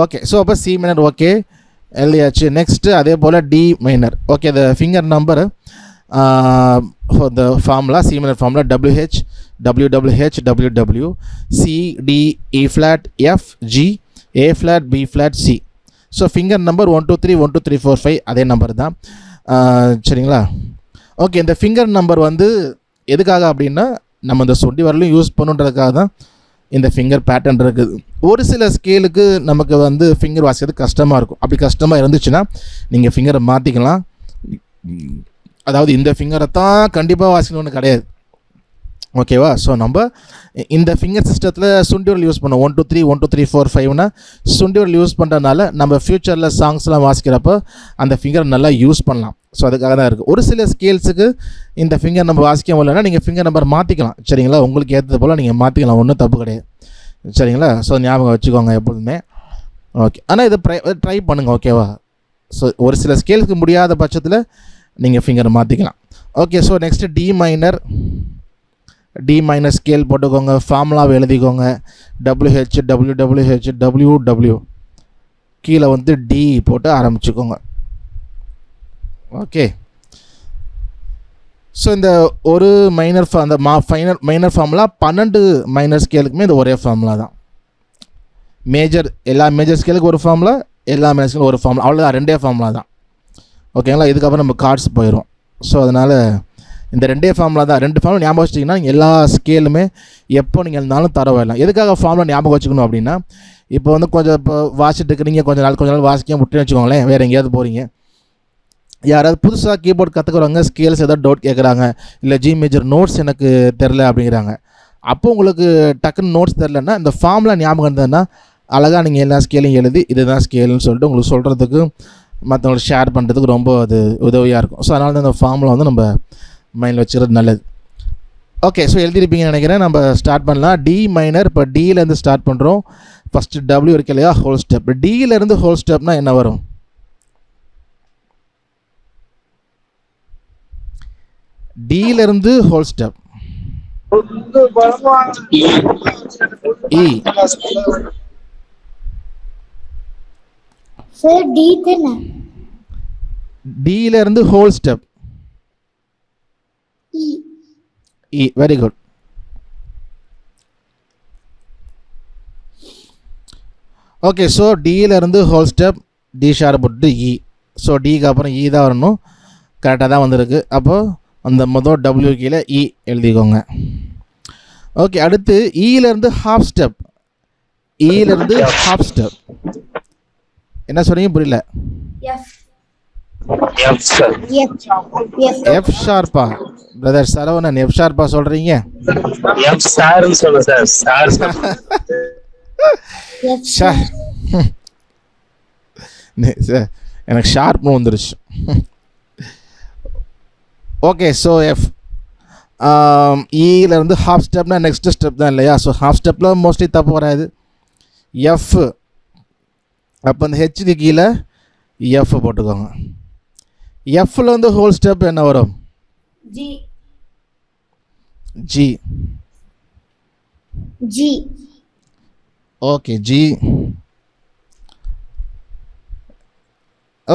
ஓகே, ஸோ அப்போ சி மைனர் ஓகே எழுதியாச்சு. நெக்ஸ்ட்டு அதே போல் D minor. Okay, the finger number the formula, C minor formula WH, WWH, WW, C, D, E flat, F, G, A flat, B flat, C. So finger number 1 2 3 1 2 3 4 5 அதே number தான், சரிங்களா? Okay, இந்த finger number வந்து எதுக்காக அப்படின்னா நம்ம இந்த சொண்டி வரலையும் யூஸ் பண்ணுன்றதுக்காக தான் இந்த ஃபிங்கர் பேட்டர்ன் இருக்குது. ஒரு சில ஸ்கேலுக்கு நமக்கு வந்து ஃபிங்கர் வாசிக்கிறது கஷ்டமாக இருக்கும். அப்படி கஷ்டமாக இருந்துச்சுன்னா நீங்கள் ஃபிங்கரை மாற்றிக்கலாம். அதாவது இந்த ஃபிங்கரை தான் கண்டிப்பாக வாசிக்கணும்னு கிடையாது, ஓகேவா? ஸோ நம்ம இந்த ஃபிங்கர் சிஸ்டத்தில் சுண்டிவரல் யூஸ் பண்ணோம். 1 2 3 1 2 3 4 5னா சுண்டிவரல் யூஸ் பண்ணுறதுனால நம்ம ஃப்யூச்சரில் சாங்ஸ்லாம் வாசிக்கிறப்போ அந்த ஃபிங்கர் நல்லா யூஸ் பண்ணலாம். ஸோ அதுக்காக தான் இருக்குது. ஒரு சில ஸ்கேல்ஸுக்கு இந்த ஃபிங்கர் நம்ம வாசிக்க முடியலன்னா நீங்கள் ஃபிங்கர் நம்பர் மாற்றிக்கலாம், சரிங்களா? உங்களுக்கு ஏற்றது போல் நீங்கள் மாற்றிக்கலாம், ஒன்றும் தப்பு கிடையாது, சரிங்களா? ஸோ ஞாபகம் வச்சுக்கோங்க எப்பொழுதுமே. ஓகே, ஆனால் இதை ட்ரை பண்ணுங்கள், ஓகேவா? ஸோ ஒரு சில ஸ்கேலுக்கு முடியாத பட்சத்தில் நீங்கள் ஃபிங்கரை மாற்றிக்கலாம். Okay, so next D minor scale போட்டுக்கோங்க, ஃபார்முலாவை எழுதிக்கோங்க. WH, WWH, WW கீழே வந்து டி போட்டு ஆரம்பிச்சுக்கோங்க. ஓகே, ஸோ இந்த ஒரு மைனர் அந்த மைனர் ஃபார்முலா 12 மைனர் ஸ்கேலுக்குமே இந்த ஒரே ஃபார்முலா தான். மேஜர் எல்லா மேஜர் ஸ்கேலுக்கு ஒரு ஃபார்முலா, எல்லா மைனர் ஸ்கேலுக்கு ஒரு ஃபார்முலா, அவ்வளோதான், 2 ஃபார்முலா தான், ஓகேங்களா? இதுக்கப்புறம் நம்ம கார்ட்ஸ் போயிடும். ஸோ அதனால் இந்த 2 ஃபார்முலா தான். 2 ஃபார்முலா ஞாபகம் வச்சிட்டிங்கன்னா எல்லா ஸ்கேலுமே எப்போ நீங்கள் இருந்தாலும் தர வரலாம். எதுக்காக ஃபார்முலா ஞாபகம் வச்சுக்கணும் அப்படின்னா, இப்போ வந்து கொஞ்சம் இப்போ வாசிட்டு இருக்கிறீங்க, கொஞ்ச நாள் வாசிக்க விட்டுன்னு வச்சுக்கோங்களேன், வேறு எங்கேயாவது போகிறீங்க, யாராவது புதுசாக கீபோர்ட் கற்றுக்குறவங்க ஸ்கேல்ஸ் ஏதாவது டவுட் கேட்குறாங்க, இல்லை ஜி மேஜர் நோட்ஸ் எனக்கு தெரில அப்படிங்கிறாங்க. அப்போ உங்களுக்கு டக்குன்னு நோட்ஸ் தெரிலன்னா இந்த ஃபார்முலா ஞாபகம் இருந்ததுன்னா அழகாக நீங்கள் எல்லா ஸ்கேலையும் எழுதி இதுதான் ஸ்கேலுன்னு சொல்லிட்டு உங்களுக்கு சொல்கிறதுக்கு மற்றவங்களுக்கு ஷேர் பண்ணுறதுக்கு ரொம்ப அது உதவியாக இருக்கும். ஸோ அதனால தான் இந்த ஃபார்முலா வந்து நம்ம மைண்டில் வச்சுக்கிறது நல்லது. ஓகே, ஸோ எழுதிருப்பீங்கன்னு நினைக்கிறேன். நம்ம ஸ்டார்ட் பண்ணலாம். டி மைனர், இப்போ டியிலேருந்து ஸ்டார்ட் பண்ணுறோம். ஃபஸ்ட்டு டபிள்யூ இருக்கு இல்லையா, ஹோல் ஸ்டெப். டியிலேருந்து ஹோல் ஸ்டெப்னால் என்ன வரும்? டியிலேருந்து whole step E. Sir D தானே? டியிலேருந்து whole step E. Very good. Okay, so டியிலேருந்து ஹோல் ஸ்டெப் டி ஷார்ப் போட்டு இ. ஸோ டிக்கு அப்புறம் இ தான் வரணும், கரெக்டாக தான் வந்திருக்கு. அப்போது அந்த மொதல் டபிள்யூ கீழே இ எழுதிக்கோங்க. ஓகே, அடுத்து இயிலேருந்து ஹாஃப் ஸ்டெப். இயிலேருந்து ஹாஃப் ஸ்டெப் என்ன சொல்கிறீங்க? புரியல. எஃப் ஷார்ப்பா? பிரதர் சரவணன் எஃப் ஷார்ப்பா சொல்கிறீங்க? எனக்கு ஷார்ப்னு வந்துருச்சு. ஓகே, ஸோ எஃப் இயிலேருந்து ஹாஃப் ஸ்டெப்னா நெக்ஸ்ட் ஸ்டெப் தான் இல்லையா? ஸோ ஹாஃப் ஸ்டெப்பில் மோஸ்ட்லி தப்பு வராது. எஃப், அப்போ அந்த ஹெச்சுக்கு கீழே எஃப் போட்டுக்கோங்க. எஃப்ல வந்து ஹோல் ஸ்டெப் என்ன வரும்? G. G. Okay, G.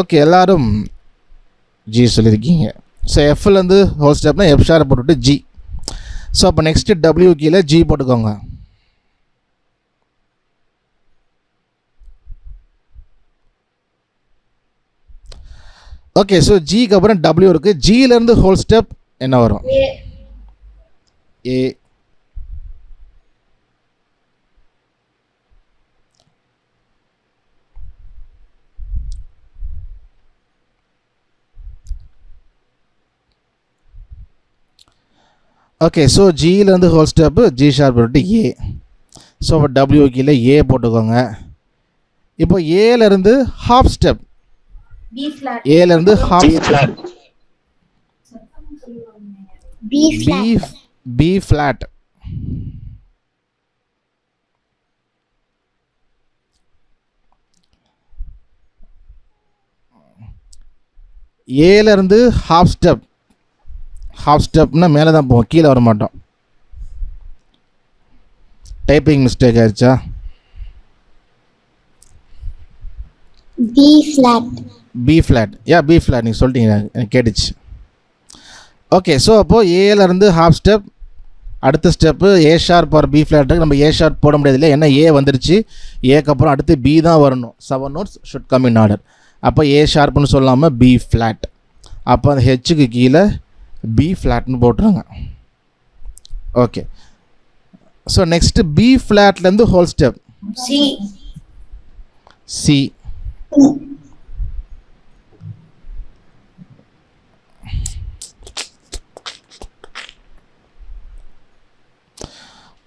Okay, எல்லாரும் ஜி சொல்லியிருக்கீங்க. ஸோ எஃப்லேருந்து ஹோல் ஸ்டெப்னா எஃப் ஷாரை போட்டுவிட்டு ஜி. ஸோ அப்போ நெக்ஸ்ட்டு டபிள்யூ கீழே ஜி போட்டுக்கோங்க. ஓகே, ஸோ ஜிக்கு அப்புறம் டபிள்யூ இருக்குது. ஜியிலேருந்து ஹோல் ஸ்டெப் என்ன வரும்? ஏ. ஓகே, ஸோ ஜியிலேருந்து ஹோல் ஸ்டெப்பு ஜி ஷார்ப் போட்டு ஏ. ஸோ அப்போ டபிள்யூ கீழே ஏ போட்டுக்கோங்க. இப்போ ஏலேருந்து ஹாஃப் ஸ்டெப், ஏலேருந்து half B flat. B flat. ஏலேருந்து ஹாஃப் ஸ்டெப், ஹாஃப் ஸ்டெப்னா மேலே தான் போவோம், கீழே வர மாட்டோம். டைப்பிங் மிஸ்டேக் ஆயிடுச்சா? B flat. B flat, B flat நீங்கள் சொல்லிட்டீங்க, எனக்கு கேட்டுச்சு. ஓகே, ஸோ அப்போது ஏலேருந்து ஹாஃப் ஸ்டெப், அடுத்த step A sharp or B ஃப்ளாட்டுக்கு நம்ம ஏ ஷார்ப் போட முடியாது இல்லை, ஏன்னா ஏ வந்துருச்சு, ஏக்கு அப்புறம் அடுத்து பி தான் வரணும். 7 notes should come in order. அப்போ ஏ ஷார்ப்னு சொல்லாமல் பி ஃப்ளாட், அப்போ அந்த ஹெச்சுக்கு கீழே பி ஃப்ளாட்னு போட்டுருங்க. ஓகே, ஸோ நெக்ஸ்ட்டு பி ஃப்ளாட்லேருந்து whole step C.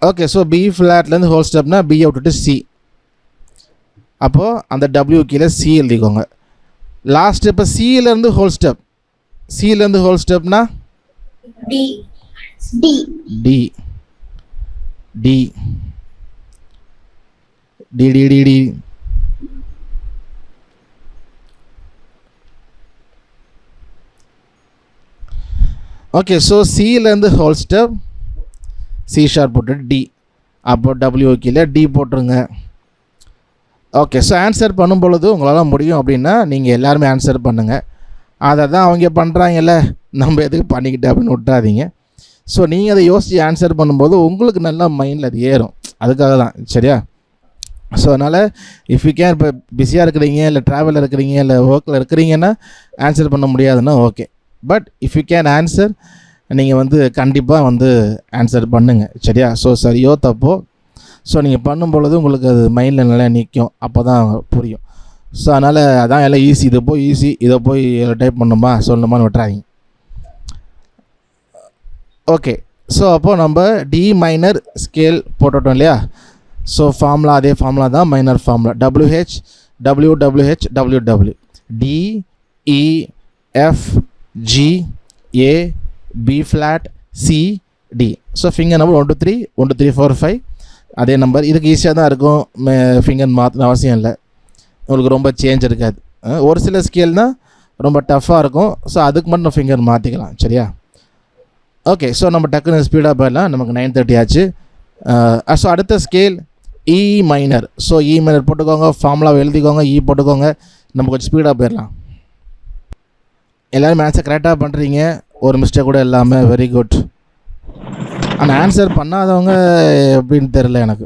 Okay, so B ஃப்ளாட்லேருந்து ஹோல் ஸ்டெப்னா பியை விட்டுட்டு சி, அப்போது அந்த டபிள்யூ கீழே சி எழுதிக்கோங்க. லாஸ்ட் இப்போ சியிலேருந்து ஹோல் ஸ்டெப், சியிலேருந்து ஹோல் ஸ்டெப்னா D. D D D D D D. Okay, so சியிலேருந்து ஹோல் ஸ்டெப் சி ஷார்ப் போட்டு டி, அப்போ டபிள்யூ கீழே டி போட்டுருங்க. ஓகே, ஸோ ஆன்சர் பண்ணும் பொழுது உங்களால் முடியும் அப்படின்னா நீங்கள் எல்லாருமே ஆன்சர் பண்ணுங்கள். அதை தான் அவங்க பண்ணுறாங்கல்ல, நம்ம எதுக்கு பண்ணிக்கிட்டு அப்படின்னு விட்டாதீங்க. ஸோ நீங்கள் அதை யோசித்து ஆன்சர் பண்ணும்போது உங்களுக்கு நல்லா மைண்டில் அது ஏறும், அதுக்காக தான். சரியா? ஸோ அதனால் இஃப் யூ கேன், இப்போ பிஸியாக இருக்கிறீங்க இல்லை ட்ராவலில் இருக்கிறீங்க இல்லை ஒர்க்கில் இருக்கிறீங்கன்னா ஆன்சர் பண்ண முடியாதுன்னா okay, but if you can answer, நீங்கள் கண்டிப்பாக ஆன்சர் பண்ணுங்கள். சரியா? ஸோ சரியோ தப்போ, ஸோ நீங்கள் பண்ணும் பொழுது உங்களுக்கு அது மைண்டில் நல்லா நிற்கும், அப்போ தான் புரியும். ஸோ அதனால் அதான் எல்லாம் ஈஸி, இதை போய் ஈஸி, இதை போய் டைப் பண்ணணுமா சொல்லணுமான்னு விட்டுறாதீங்க. ஓகே, ஸோ அப்போது நம்ம டி மைனர் ஸ்கேல் போட்டுட்டோம் இல்லையா? ஸோ ஃபார்முலா அதே ஃபார்முலா தான், minor formula WH WWH WW D E F G A B flat C D. So finger number 1 2 3 1 2 3 4 5 அதே நம்பர். இதுக்கு ஈஸியாக தான் இருக்கும், ஃபிங்கர் மாற்றணும் அவசியம் இல்லை, உங்களுக்கு ரொம்ப சேஞ்ச் இருக்காது. ஒரு சில ஸ்கேல் தான் ரொம்ப டஃப்பாக இருக்கும், ஸோ அதுக்கு மட்டும் நம்ம ஃபிங்கர் மாற்றிக்கலாம். சரியா? ஓகே, ஸோ நம்ம டக்குன்னு ஸ்பீடாக போயிடலாம், நமக்கு 9:30 ஆச்சு. ஸோ அடுத்த ஸ்கேல் இ மைனர். ஸோ இ மைனர் போட்டுக்கோங்க, ஃபார்முலாவை எழுதிக்கோங்க, இ போட்டுக்கோங்க, நம்ம கொஞ்சம் ஸ்பீடாக போயிடலாம். எல்லோரும் ஆன்சர் கரெக்டாக பண்ணுறீங்க, ஒரு மிஸ்டேக் கூட இல்லாமல், வெரி குட். ஆனால் ஆன்சர் பண்ணாதவங்க எப்படின்னு தெரில எனக்கு,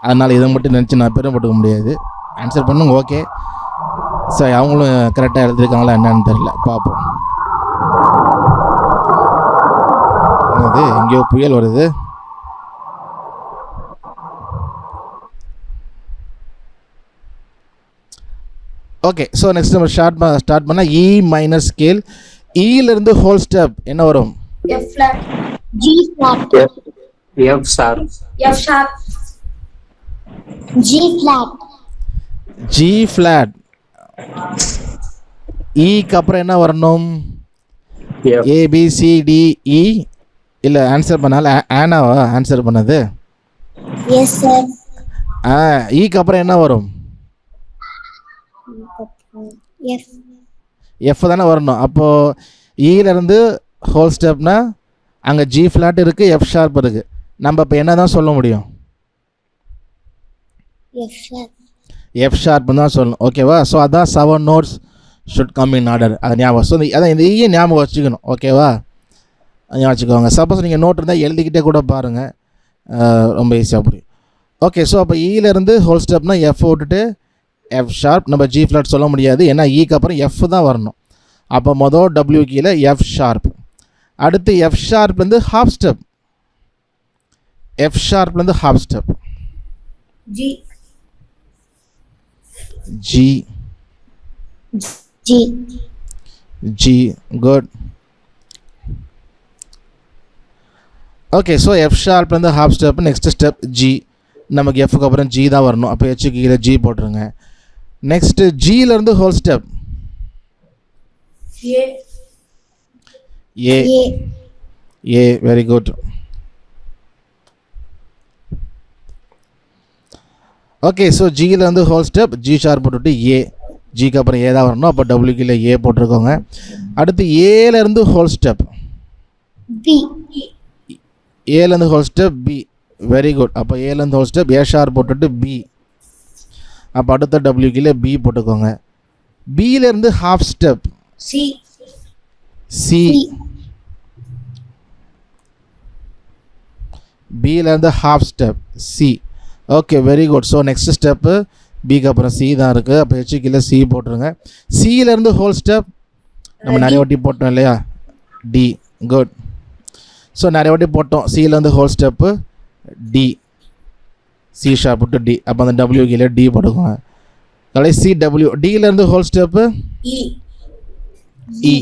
அதனால் இதை மட்டும் நினச்சி நான் பெருமைப்பட்டுக்க முடியாது. ஆன்சர் பண்ணுங்க, ஓகே. சரி, அவங்களும் கரெக்டாக எழுதிருக்காங்களா என்னன்னு தெரில, பார்ப்போம். அது எங்கேயோ புயல் வருது. ஓகே, ஸோ நெக்ஸ்ட் நம்ம ஸ்டார்ட் பண்ணால் இ மைனர் ஸ்கேல். இலேருந்து ஹோல் ஸ்டெப் என்ன வரும்? F flat. G flat. F sharp. F sharp. G flat. G flat. ஈக்கு அப்புறம் என்ன வரணும்? F. ABCDE. இல்லை ஆன்சர் பண்ணால ஆனாவா ஆன்சர் பண்ணது? Yes sir. ஈக்கு அப்புறம் என்ன வரும்? F. எஃப் தானே வரணும். அப்போது ஈலேருந்து ஹோல் ஸ்டெப்னா அங்கே ஜி ஃப்ளாட் இருக்குது, எஃப் ஷார்ப் இருக்குது. நம்ம இப்போ என்ன தான் சொல்ல முடியும்? F flat. எஃப் ஷார்ப்னு தான் சொல்லணும். ஓகேவா? ஸோ அதான் 7 notes should come in order. அதை ஞாபகம். ஸோ அதான் இந்த ஈயை ஞாபகம் வச்சுக்கணும். ஓகேவா? ஞாபகம் வச்சுக்கோங்க. சப்போஸ் நீங்கள் நோட் இருந்தால் எழுதிக்கிட்டே கூட பாருங்கள், ரொம்ப ஈஸியாக புரியும். ஓகே, ஸோ அப்போ ஈலேருந்து ஹோல் ஸ்டெப்னா எஃப் விட்டுட்டு எஃப் ஷார்ப். நம்ம ஜி ஃப்ளாட் சொல்ல முடியாது, ஏன்னா ஈக்கு அப்புறம் எஃப் தான் வரணும். அப்போ மொதல் டபிள்யூ கீழே எஃப் ஷார்ப். அடுத்து எஃப் ஷார்ப்லேருந்து ஹாஃப் ஸ்டெப். எஃப் ஷார்ப்லேருந்து half step G. G G. G good. Okay, so F ஷார்ப்லேருந்து half step. Next step G. நமக்கு எஃப்க்கு அப்புறம் ஜி தான் வரணும், அப்போ ஹெச்சுக்கு கீழே ஜி போட்டுருங்க. நெக்ஸ்ட்டு ஜியிலேருந்து whole step A. A A. A very good. Okay so ஜியிலேருந்து ஹோல் ஸ்டெப் ஜி ஷார்ப் போட்டுட்டு ஏ, ஜிக்கு அப்புறம் ஏ தான் வரணும், அப்போ டபிள்யூக்கில் ஏ போட்டிருக்கோங்க. அடுத்து ஏலேருந்து ஹோல் ஸ்டெப் B. ஏலேருந்து whole step B very good. அப்போ ஏலேருந்து ஹோல் ஸ்டெப் ஏ ஷார்ப் போட்டுட்டு பி, அப்போ அடுத்த டபிள்யூக்கில் பி போட்டுக்கோங்க. பியிலேருந்து ஹாஃப் ஸ்டெப் C. சி, பியிலேருந்து half step C. Okay very good. So next step பிக்கு அப்புறம் சி தான் இருக்குது, அப்போ ஹெச்சுக்கில் சி போட்டுருங்க. சியிலேருந்து ஹோல் ஸ்டெப் நம்ம நிறைய வாட்டி போட்டோம் இல்லையா, டி. குட். ஸோ நிறைய வாட்டி போட்டோம். சியிலேருந்து whole step D, C sharp போட்டு டி, அப்போ அந்த டபிள்யூ கீழே டி போட்டுக்கோங்க. கடைசி டபிள்யூ. டியிலேருந்து ஹோல் ஸ்டெப்பு E. இ,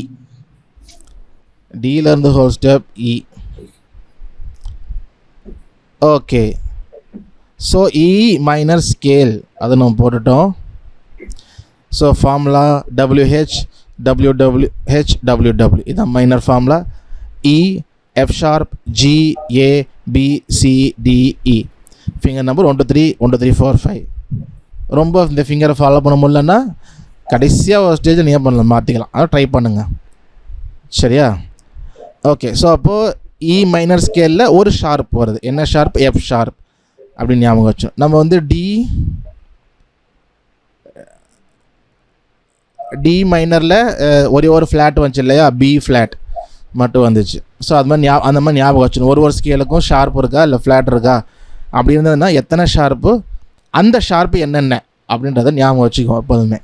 டியிலேருந்து whole step E. Okay so E minor scale அதை நம்ம போட்டுட்டோம். So formula WH WWH WW இதான் minor formula. E F sharp G A B C D E. Finger number 1 2 3 1 2 3 4 5. ரொம்ப இந்த ஃபிங்கரை follow பண்ண முடியலன்னா கடைசியாக ஒரு ஸ்டேஜில் நீங்கள் பண்ணலாம், மாற்றிக்கலாம், அதை ட்ரை பண்ணுங்கள் சரியா. ஓகே ஸோ அப்போது இ மைனர் ஸ்கேலில் ஒரு ஷார்ப் வருது, என்ன ஷார்ப், எஃப் ஷார்ப் அப்படின்னு ஞாபகம் வச்சோம். நம்ம வந்து டி மைனரில் ஒரே ஒரு ஃப்ளாட் வந்துச்சு இல்லையா, பி ஃப்ளாட் மட்டும் வந்துச்சு. ஸோ அது மாதிரி அந்த மாதிரி ஞாபகம் வச்சுக்கணும். ஒரு ஸ்கேலுக்கும் ஷார்ப் இருக்கா இல்லை ஃப்ளாட் இருக்கா அப்படி இருந்ததுன்னா எத்தனை ஷார்ப்பு, அந்த ஷார்ப்பு என்னென்ன அப்படின்றத ஞாபகம் வச்சுக்கோம் எப்போதுமே.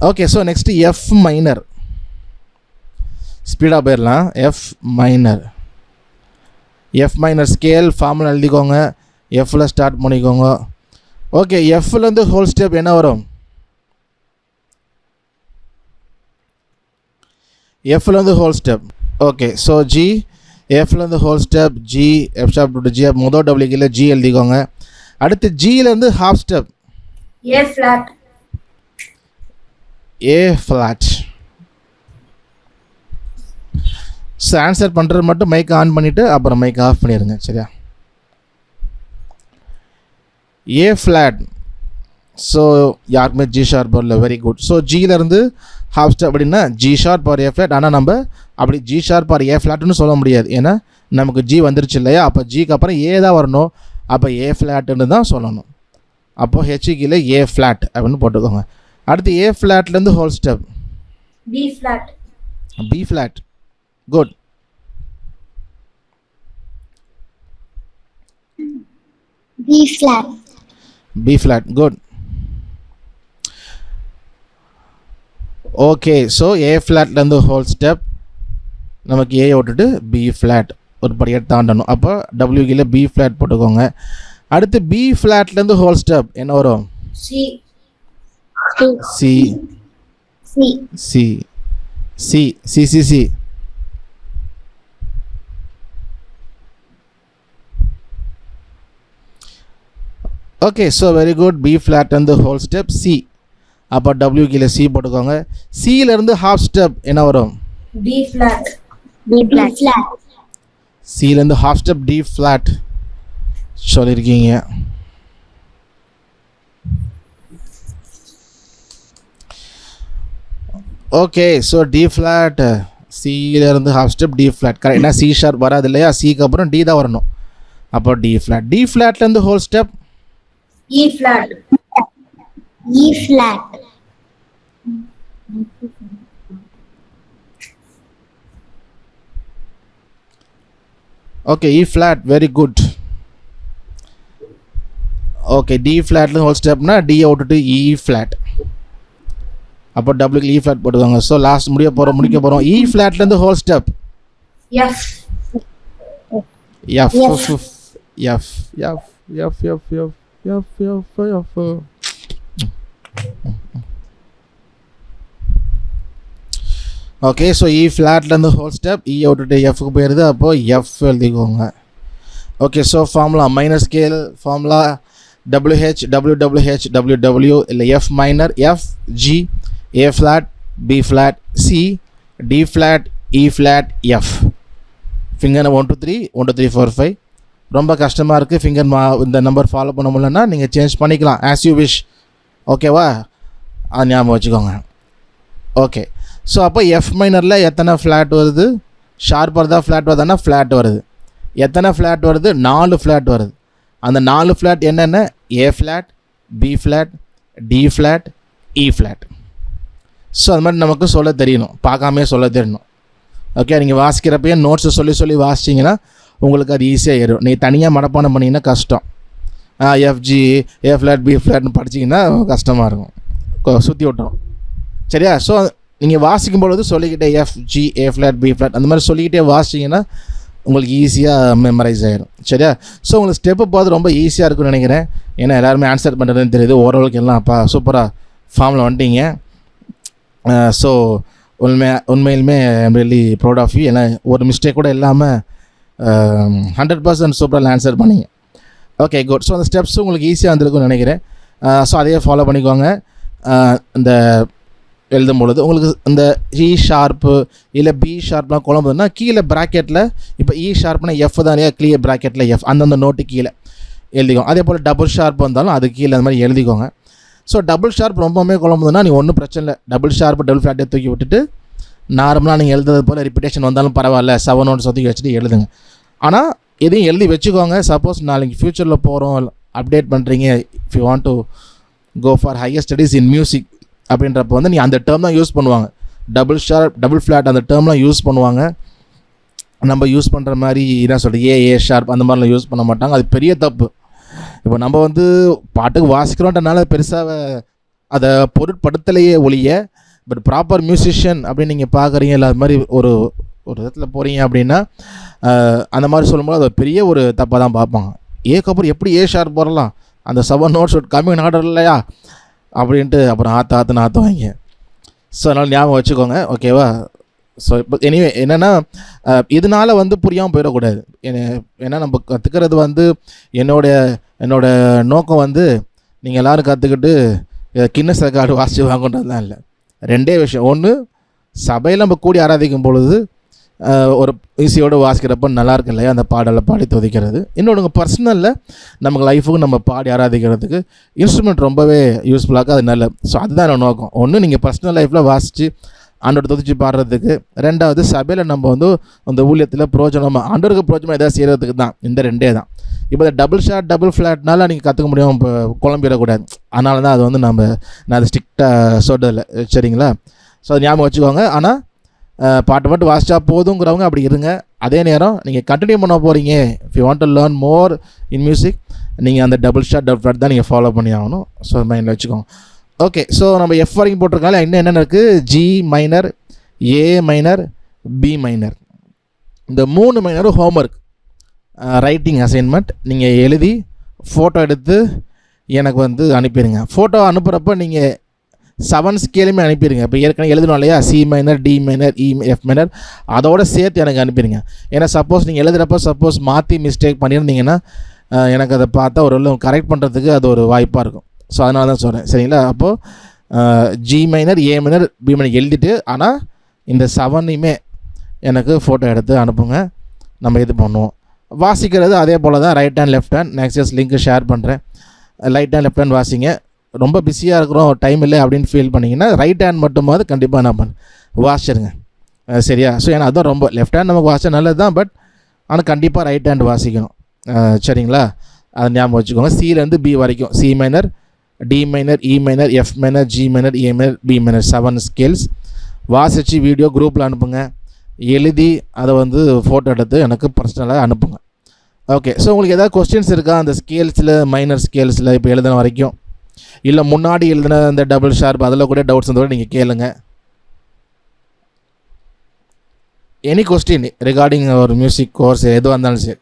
Okay so next F minor, ஸ்பீடாக போயிடலாம். F minor, F minor scale formula எழுதிக்கோங்க, எஃப்பில் ஸ்டார்ட் பண்ணிக்கோங்க. ஓகே எஃப்லேருந்து ஹோல் ஸ்டெப் என்ன வரும், எஃப்லேருந்து whole step. Okay so G, எஃப்லேருந்து whole step G, F sharp to G, முதல் டபிள்யூக்கில் ஜி எழுதிக்கோங்க. அடுத்து ஜியிலேருந்து half step A flat. A flat. So answer பண்ணுறது மட்டும் மைக் ஆன் பண்ணிவிட்டு அப்புறம் மைக் ஆஃப் பண்ணிடுங்க சரியா. A flat. ஸோ யாருக்குமே ஜி ஷார்ப் வரல, வெரி குட். ஸோ ஜியிலேருந்து ஹாஃப் ஸ்டெப் அப்படின்னா G sharp or A flat. ஆனால் நம்ம அப்படி ஜி ஷார்ப் ஆர் ஏ ஃப்ளாட்னு சொல்ல முடியாது, ஏன்னா நமக்கு ஜி வந்துருச்சு இல்லையா, அப்போ ஜிக்கு அப்புறம் ஏ தான் வரணும், அப்போ ஏ ஃப்ளாட்டுன்னு தான் சொல்லணும். அப்போது ஹெச்சுக்கில் ஏ ஃப்ளாட் அப்படின்னு போட்டுக்கோங்க. அடுத்து ஏ ஃப்ளாட்லேருந்து whole step B flat. B flat. Good. B flat. B flat. Good. Okay so A ஃப்ளாட்லேருந்து ஹோல் ஸ்டெப் நமக்கு ஏ விட்டுட்டு பி ஃப்ளாட் ஒரு படியை தாண்டணும், அப்போ டபிள்யூ கீழே பி ஃப்ளாட் போட்டுக்கோங்க. அடுத்து பி ஃப்ளாட்லேருந்து ஹோல் ஸ்டெப் என்ன வரும், C. C C. C C C C C. Okay so very good. B ஃப்ளாட்லேருந்து ஹோல் ஸ்டெப் சி, அப்போ டபிள்யூ கீழே சி போட்டுக்கோங்க. சியிலேருந்து ஹாஃப் ஸ்டெப் என்ன வரும், B flat. B flat. சியிலேருந்து ஹாஃப் ஸ்டெப் டி ஃப்ளாட் சொல்லியிருக்கீங்க. ஓகே ஸோ டி ஃப்ளாட், சியிலேருந்து half step D flat correct. ஏன்னா சி ஷார்ப் வராது இல்லையா, சிக்கு அப்புறம் டி தான் வரணும், அப்போ டி ஃப்ளாட். டி ஃப்ளாட்லேருந்து whole step E flat. E flat. Okay E flat very good. Okay D ஃப்ளாட்லேருந்து ஹோல் ஸ்டெப்னா டியை விட்டுட்டு இ ஃப்ளாட், அப்போ டபுளுக்கு இ ஃப்ளாட் போட்டுக்கோங்க. ஸோ லாஸ்ட் முடிக்க போகிறோம். இ ஃப்ளாட்லேருந்து whole step F. F F. F F F F F F F F. Okay so E ஃப்ளாட்லேருந்து ஹோல் ஸ்டெப் இ விட்டுட்டு எஃப்க்கு போயிடுது, அப்போது எஃப் எழுதிக்கோங்க. Okay so formula minor scale formula WH WWH WW இல்லை F minor F G A flat B flat C D flat E flat F. Finger 1 2 3 1 2 3 4 5. ரொம்ப கஷ்டமாக இருக்குது ஃபிங்கர் இந்த நம்பர் ஃபாலோ பண்ண முடியலன்னா நீங்கள் சேஞ்ச் பண்ணிக்கலாம் ஆஸ் யூ விஷ். ஓகேவா? அது ஞாபகம் வச்சுக்கோங்க. ஓகே, ஸோ அப்போ எஃப் மைனரில் எத்தனை ஃப்ளாட் வருது? ஷார்ப்பாக தான் ஃப்ளாட் வருதுன்னா ஃப்ளாட் வருது. எத்தனை ஃப்ளாட் வருது? 4 ஃப்ளாட் வருது. அந்த 4 ஃப்ளாட் என்னென்ன? A flat, B flat, D flat, E flat. So அது மாதிரி நமக்கு சொல்ல தெரியணும், பார்க்காமே சொல்ல தெரியணும். ஓகே, நீங்கள் வாசிக்கிறப்பயே நோட்ஸை சொல்லி வாசிச்சிங்கன்னா உங்களுக்கு அது ஈஸியாக ஏறும். நீ தனியாக மனப்பாடம் பண்ணிங்கன்னா கஷ்டம். எஃப்ஜி ஏ ஃப்ளாட் பி ஃப்ளாட்னு படிச்சிங்கன்னா கஷ்டமாக இருக்கும், சுற்றி விட்டுரும். சரியா? ஸோ நீங்கள் வாசிக்கும் பொழுது சொல்லிக்கிட்டே F G A flat B flat அந்த மாதிரி சொல்லிக்கிட்டே வாசிச்சிங்கன்னா உங்களுக்கு ஈஸியாக மெமரைஸ் ஆகிடும். சரியா? ஸோ உங்களுக்கு ஸ்டெப்பு பார்த்து ரொம்ப ஈஸியாக இருக்குன்னு நினைக்கிறேன். ஏன்னா எல்லாருமே ஆன்சர் பண்ணுறதுன்னு தெரியுது. ஓரளவுக்கு எல்லாம் அப்பா சூப்பராக ஃபார்மில் வந்துட்டீங்க. ஸோ உண்மையிலுமே I'm really proud of you. ஏன்னா ஒரு மிஸ்டேக் கூட இல்லாமல் 100% சூப்பராக ஆன்சர் பண்ணிங்க. Okay, good. ஸோ அந்த ஸ்டெப்ஸ் உங்களுக்கு ஈஸியாக வந்திருக்குன்னு நினைக்கிறேன். ஸோ அதையே ஃபாலோ பண்ணிக்கோங்க. இந்த எழுதும் பொழுது உங்களுக்கு இந்த இ ஷார்ப்பு இல்லை பி ஷார்ப்லாம் குழம்புதுன்னா கீழே ப்ராக்கெட்டில் இப்போ இ ஷார்ப்னா எஃப் தான் இல்லையா, கிளியர் ப்ராக்கெட்டில் எஃப் அந்தந்த நோட்டு கீழே எழுதிக்கோங்க. அதே போல் டபுள் ஷார்ப் வந்தாலும் அது கீழே அந்த மாதிரி எழுதிக்கோங்க. ஸோ டபுள் ஷார்ப் ரொம்பவுமே குழம்புதுன்னா நீ ஒன்றும் பிரச்சனை இல்லை, டபுள் ஷார்ப்பு டபுள் ஃப்ளாட்டை தூக்கி விட்டுட்டு நார்மலாக நீங்கள் எழுதுறது போல் ரிப்பிட்டேஷன் வந்தாலும் பரவாயில்ல, 7 நோட்ஸ் ஒதுக்கி வச்சுட்டு எழுதுங்க. ஆனால் எதையும் எழுதி வச்சுக்கோங்க. சப்போஸ் நாளைக்கு ஃப்யூச்சரில் போகிறோம், அப்டேட் பண்ணுறீங்க, if you want to go for higher studies in music அப்படின்றப்போ வந்து நீ அந்த டேர்ம் தான் யூஸ் பண்ணுவாங்க. டபுள் ஷார்ப் டபுள் ஃப்ளாட் அந்த டேர்ம்லாம் யூஸ் பண்ணுவாங்க. நம்ம யூஸ் பண்ணுற மாதிரி என்ன சொல்கிறது ஏ ஷார்ப் அந்த மாதிரிலாம் யூஸ் பண்ண மாட்டாங்க. அது பெரிய தப்பு. இப்போ நம்ம வந்து பாட்டுக்கு வாசிக்கிறோன்றனால பெருசாக அதை பொருட்படுத்தலையே ஒழிய, பட் ப்ராப்பர் மியூசிஷியன் அப்படின்னு நீங்கள் பார்க்குறீங்க இல்லை அது மாதிரி ஒரு இடத்துல போகிறீங்க அப்படின்னா அந்த மாதிரி சொல்லும்போது அது பெரிய ஒரு தப்பாக தான் பார்ப்பாங்க. ஏக்கப்புறம் எப்படி ஏ ஷார்ப் போடலாம், அந்த 7 நோட்ஸ் கம்மிங் ஆர்டர் இல்லையா அப்படின்ட்டு அப்புறம் ஆற்றுவாங்க. ஸோ அதனால் ஞாபகம் வச்சுக்கோங்க. ஓகேவா? ஸோ இப்போ எனிவே என்னென்னா இதனால் வந்து புரியாமல் போயிடக்கூடாது. ஏன்னா நம்ம கற்றுக்கிறது வந்து என்னோட நோக்கம் வந்து நீங்கள் எல்லோரும் கற்றுக்கிட்டு கின்னஸ் ரெக்கார்டு வாசித்து வாங்கன்றதுலாம் இல்லை. 2 விஷயம். ஒன்று, சபையில் நம்ம கூடி ஆராதிக்கும் பொழுது ஒரு ஈஸியோடு வாசிக்கிறப்ப நல்லாயிருக்கு இல்லையா அந்த பாடலை பாடி துதிக்கிறது. இன்னொன்று பர்சனலில் நமக்கு லைஃபுக்கு நம்ம பாடி ஆராதிக்கிறதுக்கு இன்ஸ்ட்ருமெண்ட் ரொம்பவே யூஸ்ஃபுல்லாக அது நல்லது. ஸோ அதுதான் என்னோட நோக்கம். ஒன்று, நீங்கள் பர்சனல் லைஃப்பில் வாசித்து ஆண்டோட துதிச்சு பாடுறதுக்கு. 2வது, சபையில் நம்ம வந்து அந்த ஊழியத்தில் பிரோஜனமாக ஆண்டோருக்கு பிரோஜனமாக எதாவது செய்கிறதுக்கு தான். இந்த 2 தான். இப்போ இந்த டபுள் ஷார்ட் டபுள் ஃப்ளாட்னால நீங்கள் கற்றுக்க முடியும், இப்போ குழம்பிடக்கூடாது. அதனால தான் அது வந்து நான் அதை ஸ்ட்ரிக்டாக சொல்லலை. சரிங்களா? ஸோ அது ஞாபகம் வச்சுக்கோங்க. ஆனால் பாட்டு மட்டும் வாசித்தா போதுங்கிறவங்க அப்படி இருங்க. அதே நேரம் நீங்கள் கண்டினியூ பண்ண போகிறீங்க, if you want to learn more in music, நீங்கள் அந்த டபுள் ஷார்ட் டபுள் ஃப்ளாட் தான் நீங்கள் ஃபாலோ பண்ணி ஆகணும். ஸோ மைண்டில் வச்சுக்கோங்க. ஓகே, ஸோ நம்ம எஃப் வரைக்கும் போட்டிருக்காங்க. இன்னும் என்னென்ன இருக்குது? G minor, A minor, B minor. இந்த 3 மைனரும் ஹோம்ஒர்க், ரைட்டிங் அசைன்மெண்ட். நீங்கள் எழுதி ஃபோட்டோ எடுத்து எனக்கு வந்து அனுப்பிடுங்க. ஃபோட்டோ அனுப்புகிறப்ப நீங்கள் 7 ஸ்கேலுமே அனுப்பிடுங்க. இப்போ ஏற்கனவே எழுதணும் இல்லையா, C minor, D minor, E F minor, அதோடு சேர்த்து எனக்கு அனுப்பிடுங்க. ஏன்னா சப்போஸ் நீங்கள் எழுதுகிறப்ப மாற்றி மிஸ்டேக் பண்ணியிருந்தீங்கன்னா எனக்கு அதை பார்த்தா ஒரு கரெக்ட் பண்ணுறதுக்கு அது ஒரு வாய்ப்பாக இருக்கும். ஸோ அதனால தான் சொல்கிறேன். சரிங்களா? அப்போது G minor, A minor, B minor எழுதிட்டு, ஆனால் இந்த 7ஐயுமே எனக்கு ஃபோட்டோ எடுத்து அனுப்புங்க. நம்ம இது பண்ணுவோம். வாசிக்கிறது அதே போல் தான், right hand left hand. Next link share பண்ணுறேன். ரைட் ஹேண்ட் லெஃப்ட் ஹேண்ட் வாசிங்க. ரொம்ப பிஸியாக இருக்கிறோம், டைம் இல்லை அப்படின்னு ஃபீல் பண்ணிங்கன்னா ரைட் ஹேண்ட் மட்டுமாவது கண்டிப்பாக என்ன வாசிச்சிருங்க. சரியா? ஸோ ஏன்னா அதுதான் ரொம்ப லெஃப்ட் ஹேண்ட் நமக்கு வாசிச்சா நல்லது தான், பட் ஆனால் கண்டிப்பாக ரைட் ஹேண்ட் வாசிக்கணும். சரிங்களா? அதை ஞாபகம் வச்சுக்கோங்க. சிலேருந்து பி வரைக்கும், C minor, D minor, E minor, F minor, G minor, A minor, B minor, 7 scales வாசித்து வீடியோ குரூப்பில் அனுப்புங்க. எழுதி அதை வந்து ஃபோட்டோ எடுத்து எனக்கு பர்சனலாக அனுப்புங்க. ஓகே, ஸோ உங்களுக்கு எதாவது கொஸ்டின்ஸ் இருக்கா அந்த ஸ்கேல்ஸில், மைனர் ஸ்கேல்ஸில் இப்போ எழுதின வரைக்கும், இல்லை முன்னாடி எழுதின அந்த டபுள் ஷார்ப் அதில் கூட டவுட்ஸ் இருந்தால் நீங்கள் கேளுங்க. எனி கொஸ்டின் ரிகார்டிங் ஒரு மியூசிக் கோர்ஸ் எதுவாக இருந்தாலும் சரி.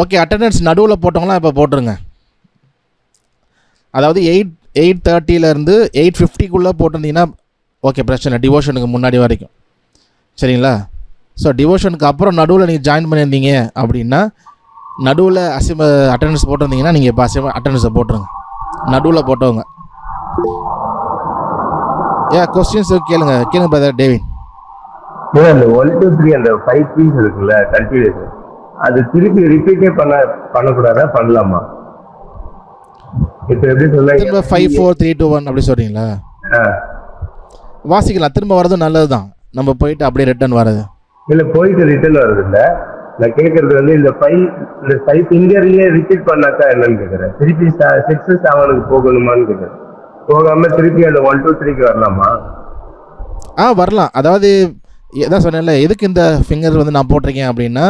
ஓகே, அட்டண்டன்ஸ் நடுவில் போட்டவங்களாம் இப்போ போட்டுருங்க. அதாவது 8:30 8:50 போட்டிருந்தீங்கன்னா ஓகே, பிரச்சனை டிவோஷனுக்கு முன்னாடி வரைக்கும். சரிங்களா? ஸோ டிவோஷனுக்கு அப்புறம் நடுவில் நீங்கள் ஜாயின் பண்ணியிருந்தீங்க அப்படின்னா நடுவில் அட்டெண்டன்ஸ் போட்டிருந்தீங்கன்னா நீங்கள் இப்போ அட்டெண்டன்ஸை போட்டுருங்க, நடுவில் போட்டவங்க. கொஸ்டின்ஸ் கேளுங்க பிரதர் டேவின். அந்த 1 2 3 அந்த 5 பீஸ் இருக்குல்ல கண்டினியூஸ், அது திருப்பி ரிப்பீட்டே பண்ணக்கூடாதா, பண்ணலாமா? இப்போ எப்படி சொல்ல, திரும்ப 5 4 3 2 1 அப்படி சொல்கிறீங்களா? வாசிக்கலாம், திரும்ப வர்றதும் நல்லது தான். நம்ம போயிட்டு அப்படியே ரிட்டர்ன் வர்றது இல்லை, போயிட்டு ரிட்டர்ன் வர்றது இல்லை. நான் கேட்கறது வந்து இந்த 5 ஃபிங்கர்லயே ரிப்பீட் பண்ணாக்கா என்னன்னு கேட்குறேன். திருப்பி 6 7 போகணுமான்னு கேட்குறேன். போகாம திருப்பி அந்த 1 2 3க்கு வரலாமா? வரலாம். அதாவது எதான் சொன்னேன்ல, எதுக்கு இந்த ஃபிங்கர் வந்து நான் போட்டிருக்கேன் அப்படின்னா,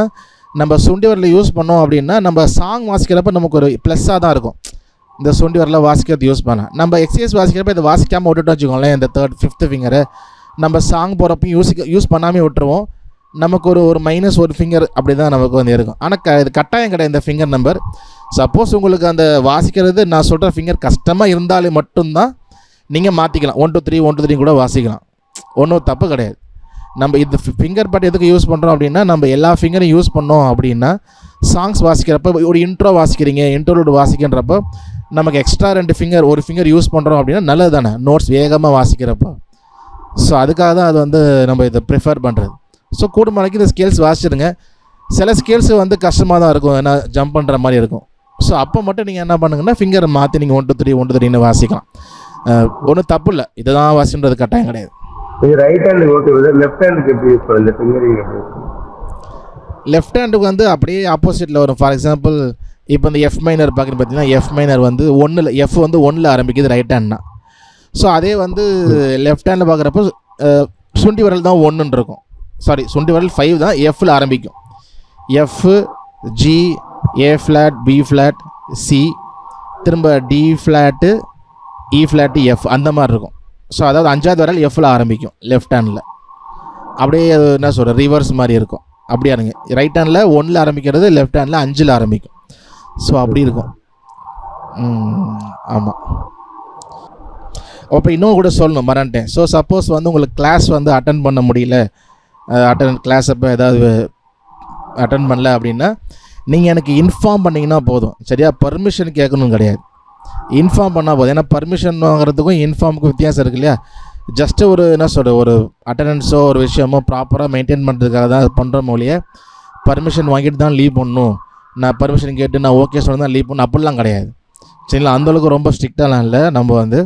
நம்ம சுண்டி வரல யூஸ் பண்ணோம் அப்படின்னா நம்ம சாங் வாசிக்கிறப்ப நமக்கு ஒரு ப்ளஸ்ஸாக தான் இருக்கும். இந்த சுண்டி வரல வாசிக்கிறது யூஸ் பண்ணலாம். நம்ம எக்ஸசைஸ் வாசிக்கிறப்ப இதை வாசிக்காமல் விட்டுட்டோம் வச்சுக்கோங்களேன், இந்த 3rd 5th ஃபிங்கரை நம்ம சாங் போகிறப்பையும் யூஸ் பண்ணாமல் விட்டுருவோம். நமக்கு ஒரு மைனஸ் ஒரு ஃபிங்கர் அப்படி தான் நமக்கு வந்து இருக்கும். ஆனால் இது கட்டாயம் கிடையாது இந்த ஃபிங்கர் நம்பர். சப்போஸ் உங்களுக்கு அந்த வாசிக்கிறது நான் சொல்கிற ஃபிங்கர் கஷ்டமாக இருந்தாலே மட்டும்தான் நீங்கள் மாற்றிக்கலாம். 1 2 3 1 2 3 கூட வாசிக்கலாம், ஒன்றும் தப்பு கிடையாது. நம்ம இது ஃபிங்கர் பட் எதுக்கு யூஸ் பண்ணுறோம் அப்படின்னா, நம்ம எல்லா ஃபிங்கரையும் யூஸ் பண்ணோம் அப்படின்னா சாங்ஸ் வாசிக்கிறப்ப ஒரு இன்ட்ரோ வாசிக்கிறீங்க, இன்ட்ரோலோடு வாசிக்கின்றப்போ நமக்கு எக்ஸ்ட்ரா 2 ஃபிங்கர் ஒரு ஃபிங்கர் யூஸ் பண்ணுறோம் அப்படின்னா நல்லது தானே, நோட்ஸ் வேகமாக வாசிக்கிறப்போ. ஸோ அதுக்காக தான் அது வந்து நம்ம இதை ப்ரிஃபர் பண்ணுறது. ஸோ கூடுமானக்கு இந்த ஸ்கேல்ஸ் வாசிச்சிடுங்க. சில ஸ்கேல்ஸ் வந்து கஷ்டமாக தான் இருக்கும், ஏன்னா ஜம்ப் பண்ணுற மாதிரி இருக்கும். ஸோ அப்போ மட்டும் நீங்கள் என்ன பண்ணுங்கன்னா ஃபிங்கரை மாற்றி நீங்கள் 1 2 3 1 2 3ன்னு வாசிக்கலாம், ஒன்றும் தப்பு இல்லை. இதுதான் வாசின்றது கட்டாயம் கிடையாது. ரைட் ஹேண்டுக்கு ஓகே, லெஃப்ட் ஹேண்டுக்கு எப்படி யூஸ் பண்ணுறது ஃபிங்கரிங்? லெஃப்ட் ஹேண்டுக்கு வந்து அப்படியே ஆப்போசிட்டில் வரும். ஃபார் எக்ஸாம்பிள் இப்போ இந்த எஃப் மைனர் பார்க்குறது பார்த்தீங்கன்னா, எஃப் மைனர் வந்து 1ல், எஃப் வந்து 1ல் ஆரம்பிக்குது ரைட் ஹேண்ட்னா. ஸோ அதே வந்து லெஃப்ட் ஹேண்டில் பார்க்குறப்போ சுண்டி வரல் தான் 1ன்னு இருக்கும். சாரி, சுண்டி வரல் 5 தான் எஃப்பில் ஆரம்பிக்கும். F, G, A flat, B flat, C, திரும்ப D flat, E flat, F, அந்த மாதிரி இருக்கும். ஸோ அதாவது 5வது வரல் எஃப்பில் ஆரம்பிக்கும் லெஃப்ட் ஹேண்டில். அப்படியே என்ன சொல்கிற ரிவர்ஸ் மாதிரி இருக்கும். அப்படியா இருங்க, ரைட் ஹேண்டில் 1ல் ஆரம்பிக்கிறது, லெஃப்ட் ஹேண்டில் 5ல் ஆரம்பிக்கும். ஸோ அப்படி இருக்கும். ஆமாம். அப்போ இன்னும் கூட சொல்லணும் மறந்துட்டேன். ஸோ சப்போஸ் வந்து உங்களுக்கு கிளாஸ் வந்து அட்டன் பண்ண முடியல, கிளாஸ் அப்போ ஏதாவது அட்டன் பண்ணல அப்படின்னா நீங்கள் எனக்கு இன்ஃபார்ம் பண்ணிங்கன்னா போதும், சரியா? பர்மிஷன் கேட்கணும் கிடையாது, இன்ஃபார்ம் பண்ணால் போதும். ஏன்னா பர்மிஷன் வாங்குறதுக்கும் இன்ஃபார்முக்கும் வித்தியாசம் இருக்கு இல்லையா? ஜஸ்ட்டு ஒரு என்ன சொல்கிற ஒரு அட்டண்டன்ஸோ ஒரு விஷயமோ ப்ராப்பராக மெயின்டைன் பண்ணுறதுக்காக தான் பண்ணுறோம் மொழியே. பர்மிஷன் வாங்கிட்டு தான் லீவ் பண்ணணும், நான் பர்மிஷன் கேட்டு நான் ஓகே சொன்னால் தான் லீவ் பண்ணணும் அப்படிலாம் கிடையாது, சரிங்களா? அந்தளவுக்கு ரொம்ப ஸ்ட்ரிக்டாலாம் இல்லை. நம்ம வந்து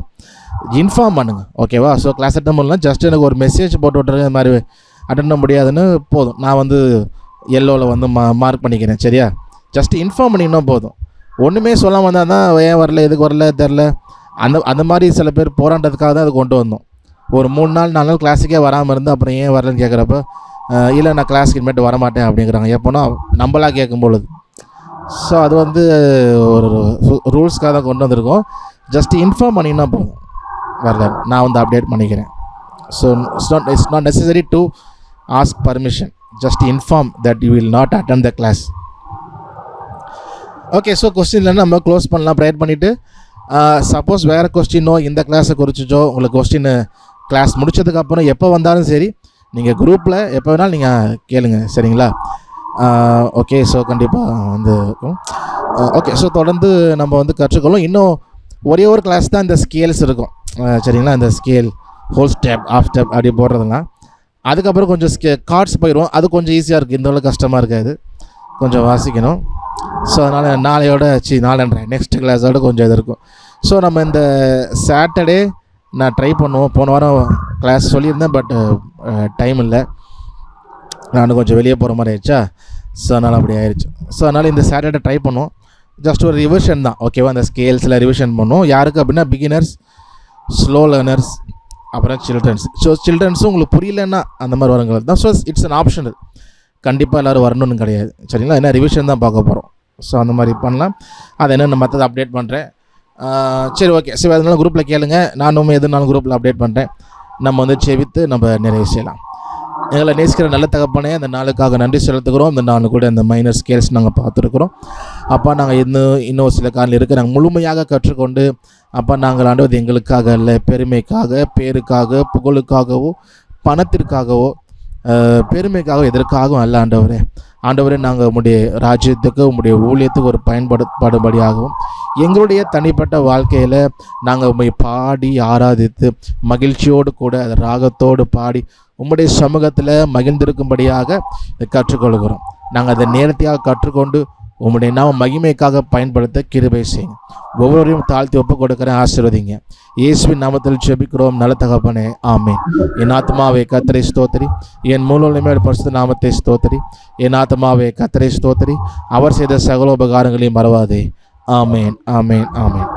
இன்ஃபார்ம் பண்ணுங்கள், ஓகேவா? ஸோ கிளாஸ் அட்டன் பண்ணலாம், ஜஸ்ட் எனக்கு ஒரு மெசேஜ் போட்டு விட்றது, இந்த மாதிரி அட்டன் பண்ண முடியாதுன்னு போதும், நான் வந்து எல்லோவில் வந்து மார்க் பண்ணிக்கிறேன், சரியா? ஜஸ்ட் இன்ஃபார்ம் பண்ணிங்கன்னா போதும். ஒன்றுமே சொல்லாமல் வந்தால் தான் ஏன் வரல, எதுக்கு வரல தெரில, அந்த மாதிரி சில பேர் போராட்டத்துக்காக தான் அது கொண்டு வந்தோம். ஒரு 3 நாள் 4 நாள் கிளாஸுக்கே வராமல் இருந்து அப்புறம் ஏன் வரலன்னு கேட்குறப்ப, இல்லை நான் கிளாஸுக்கு இனிமேட்டு வரமாட்டேன் அப்படிங்கிறாங்க. எப்போனா நம்மளாக கேட்கும் பொழுது. ஸோ அது வந்து ஒரு ரூல்ஸ்க்காக தான் கொண்டு வந்திருக்கோம். ஜஸ்ட் இன்ஃபார்ம் பண்ணிங்கன்னா போதும், வரல நான் வந்து அப்டேட் பண்ணிக்கிறேன். So it's not necessary to ask permission, just inform that you will not attend the class. Okay, so கொஸ்டின்லேருந்து நம்ம க்ளோஸ் பண்ணலாம், ப்ரேயர் பண்ணிவிட்டு. சப்போஸ் வேறு கொஸ்டினோ இந்த கிளாஸை குறிச்சிச்சோ உங்களுக்கு கொஸ்டின் கிளாஸ் முடிச்சதுக்கப்புறம் எப்போ வந்தாலும் சரி, நீங்கள் குரூப்பில் எப்போ வேணாலும் நீங்கள் கேளுங்க, சரிங்களா? ஓகே, ஸோ கண்டிப்பாக வந்து ஓகே. ஸோ தொடர்ந்து நம்ம வந்து கற்றுக்கொள்ளும். இன்னும் ஒரே ஒரு கிளாஸ் தான் இந்த ஸ்கேல்ஸ் இருக்கும், சரிங்களா? இந்த scale whole step half step அப்படி போடுறதுலாம். அதுக்கப்புறம் கொஞ்சம் கார்ட்ஸ் போயிடும், அது கொஞ்சம் ஈஸியாக இருக்குது, இந்த அளவுக்கு கஷ்டமாக இருக்காது, கொஞ்சம் வாசிக்கணும். ஸோ அதனால் நாளைன்ற நெக்ஸ்ட் கிளாஸோட கொஞ்சம் இது இருக்கும். ஸோ நம்ம இந்த சாட்டர்டே நான் ட்ரை பண்ணுவோம். போன வாரம் கிளாஸ் சொல்லியிருந்தேன், பட் டைம் இல்லை, நான் கொஞ்சம் வெளியே போகிற மாதிரி ஆயிடுச்சா, ஸோ அதனால் அப்படி ஆயிடுச்சு. ஸோ அதனால் இந்த சாட்டர்டே ட்ரை பண்ணுவோம். ஜஸ்ட் ஒரு ரிவிஷன் தான், ஓகேவா? அந்த ஸ்கேல்ஸில் ரிவிஷன் பண்ணுவோம். யாருக்கு அப்படின்னா பிகினர்ஸ், ஸ்லோ லேர்னர்ஸ், அப்புறம் சில்ட்ரன்ஸ். ஸோ சில்ட்ரன்ஸும் உங்களுக்கு புரியலன்னா அந்த மாதிரி வரவங்களுக்கு தான். ஸோ இட்ஸ் அன் ஆப்ஷனல், கண்டிப்பாக எல்லோரும் வரணும்னு கிடையாது, சரிங்களா? ஏன்னா ரிவிஷன் தான் பார்க்க போகிறோம். ஸோ அந்த மாதிரி பண்ணலாம். அதை என்னென்ன மற்றது அப்டேட் பண்ணுறேன். சரி, ஓகே. சரி, அதனால குரூப்பில் கேளுங்க, நானும் எதுனாலும் குரூப்பில் அப்டேட் பண்ணுறேன். நம்ம வந்து செவித்து நம்ம நிறைவு செய்யலாம். எங்களை நேசிக்கிற நல்ல தகப்பனே, அந்த நாளுக்காக நன்றி செலுத்துக்கிறோம். இந்த நாள் கூட இந்த மைனர் ஸ்கேல்ஸ் நாங்கள் பார்த்துருக்குறோம். அப்பா, நாங்கள் இன்னும் சில காரணம் இருக்குது, நாங்கள் முழுமையாக கற்றுக்கொண்டு அப்பா நாங்கள் ஆண்டவது எங்களுக்காக இல்லை, பெருமைக்காக, பேருக்காக, புகழுக்காகவோ பணத்திற்காகவோ பெருமைக்காக எதற்காகவும் அல்ல ஆண்டவரே. ஆண்டவரே, நாங்கள் உம்முடைய ராஜ்யத்துக்கு உம்முடைய ஊழியத்துக்கு ஒரு பயன்படும்படியாகவும் எங்களுடைய தனிப்பட்ட வாழ்க்கையில் நாங்கள் உம்மை பாடி ஆராதித்து மகிழ்ச்சியோடு கூட ராகத்தோடு பாடி உம்முடைய சமூகத்தில் மகிழ்ந்திருக்கும்படியாக கற்றுக்கொள்கிறோம். நாங்கள் அதை நேர்த்தியாக கற்றுக்கொண்டு உம்முடைய நாம மகிமைக்காக பயன்படுத்த கிருபை செய்யுங்க. ஒவ்வொருவரையும் தாழ்த்தி ஒப்பு கொடுக்குறேன், ஆசீர்வதிங்க. இயேசுவின் நாமத்தில் ஜெபிக்கிறோம் நல்ல தகப்பனே, ஆமேன். என் ஆத்மாவே கர்த்தரை ஸ்தோத்திரி, என் மூலமே பரிசுத்த நாமத்தை ஸ்தோத்திரி. என் ஆத்மாவே கர்த்தரை ஸ்தோத்திரி, அவர் செய்த சகல உபகாரங்களையும் மறவாதே. ஆமேன், ஆமேன், ஆமேன்.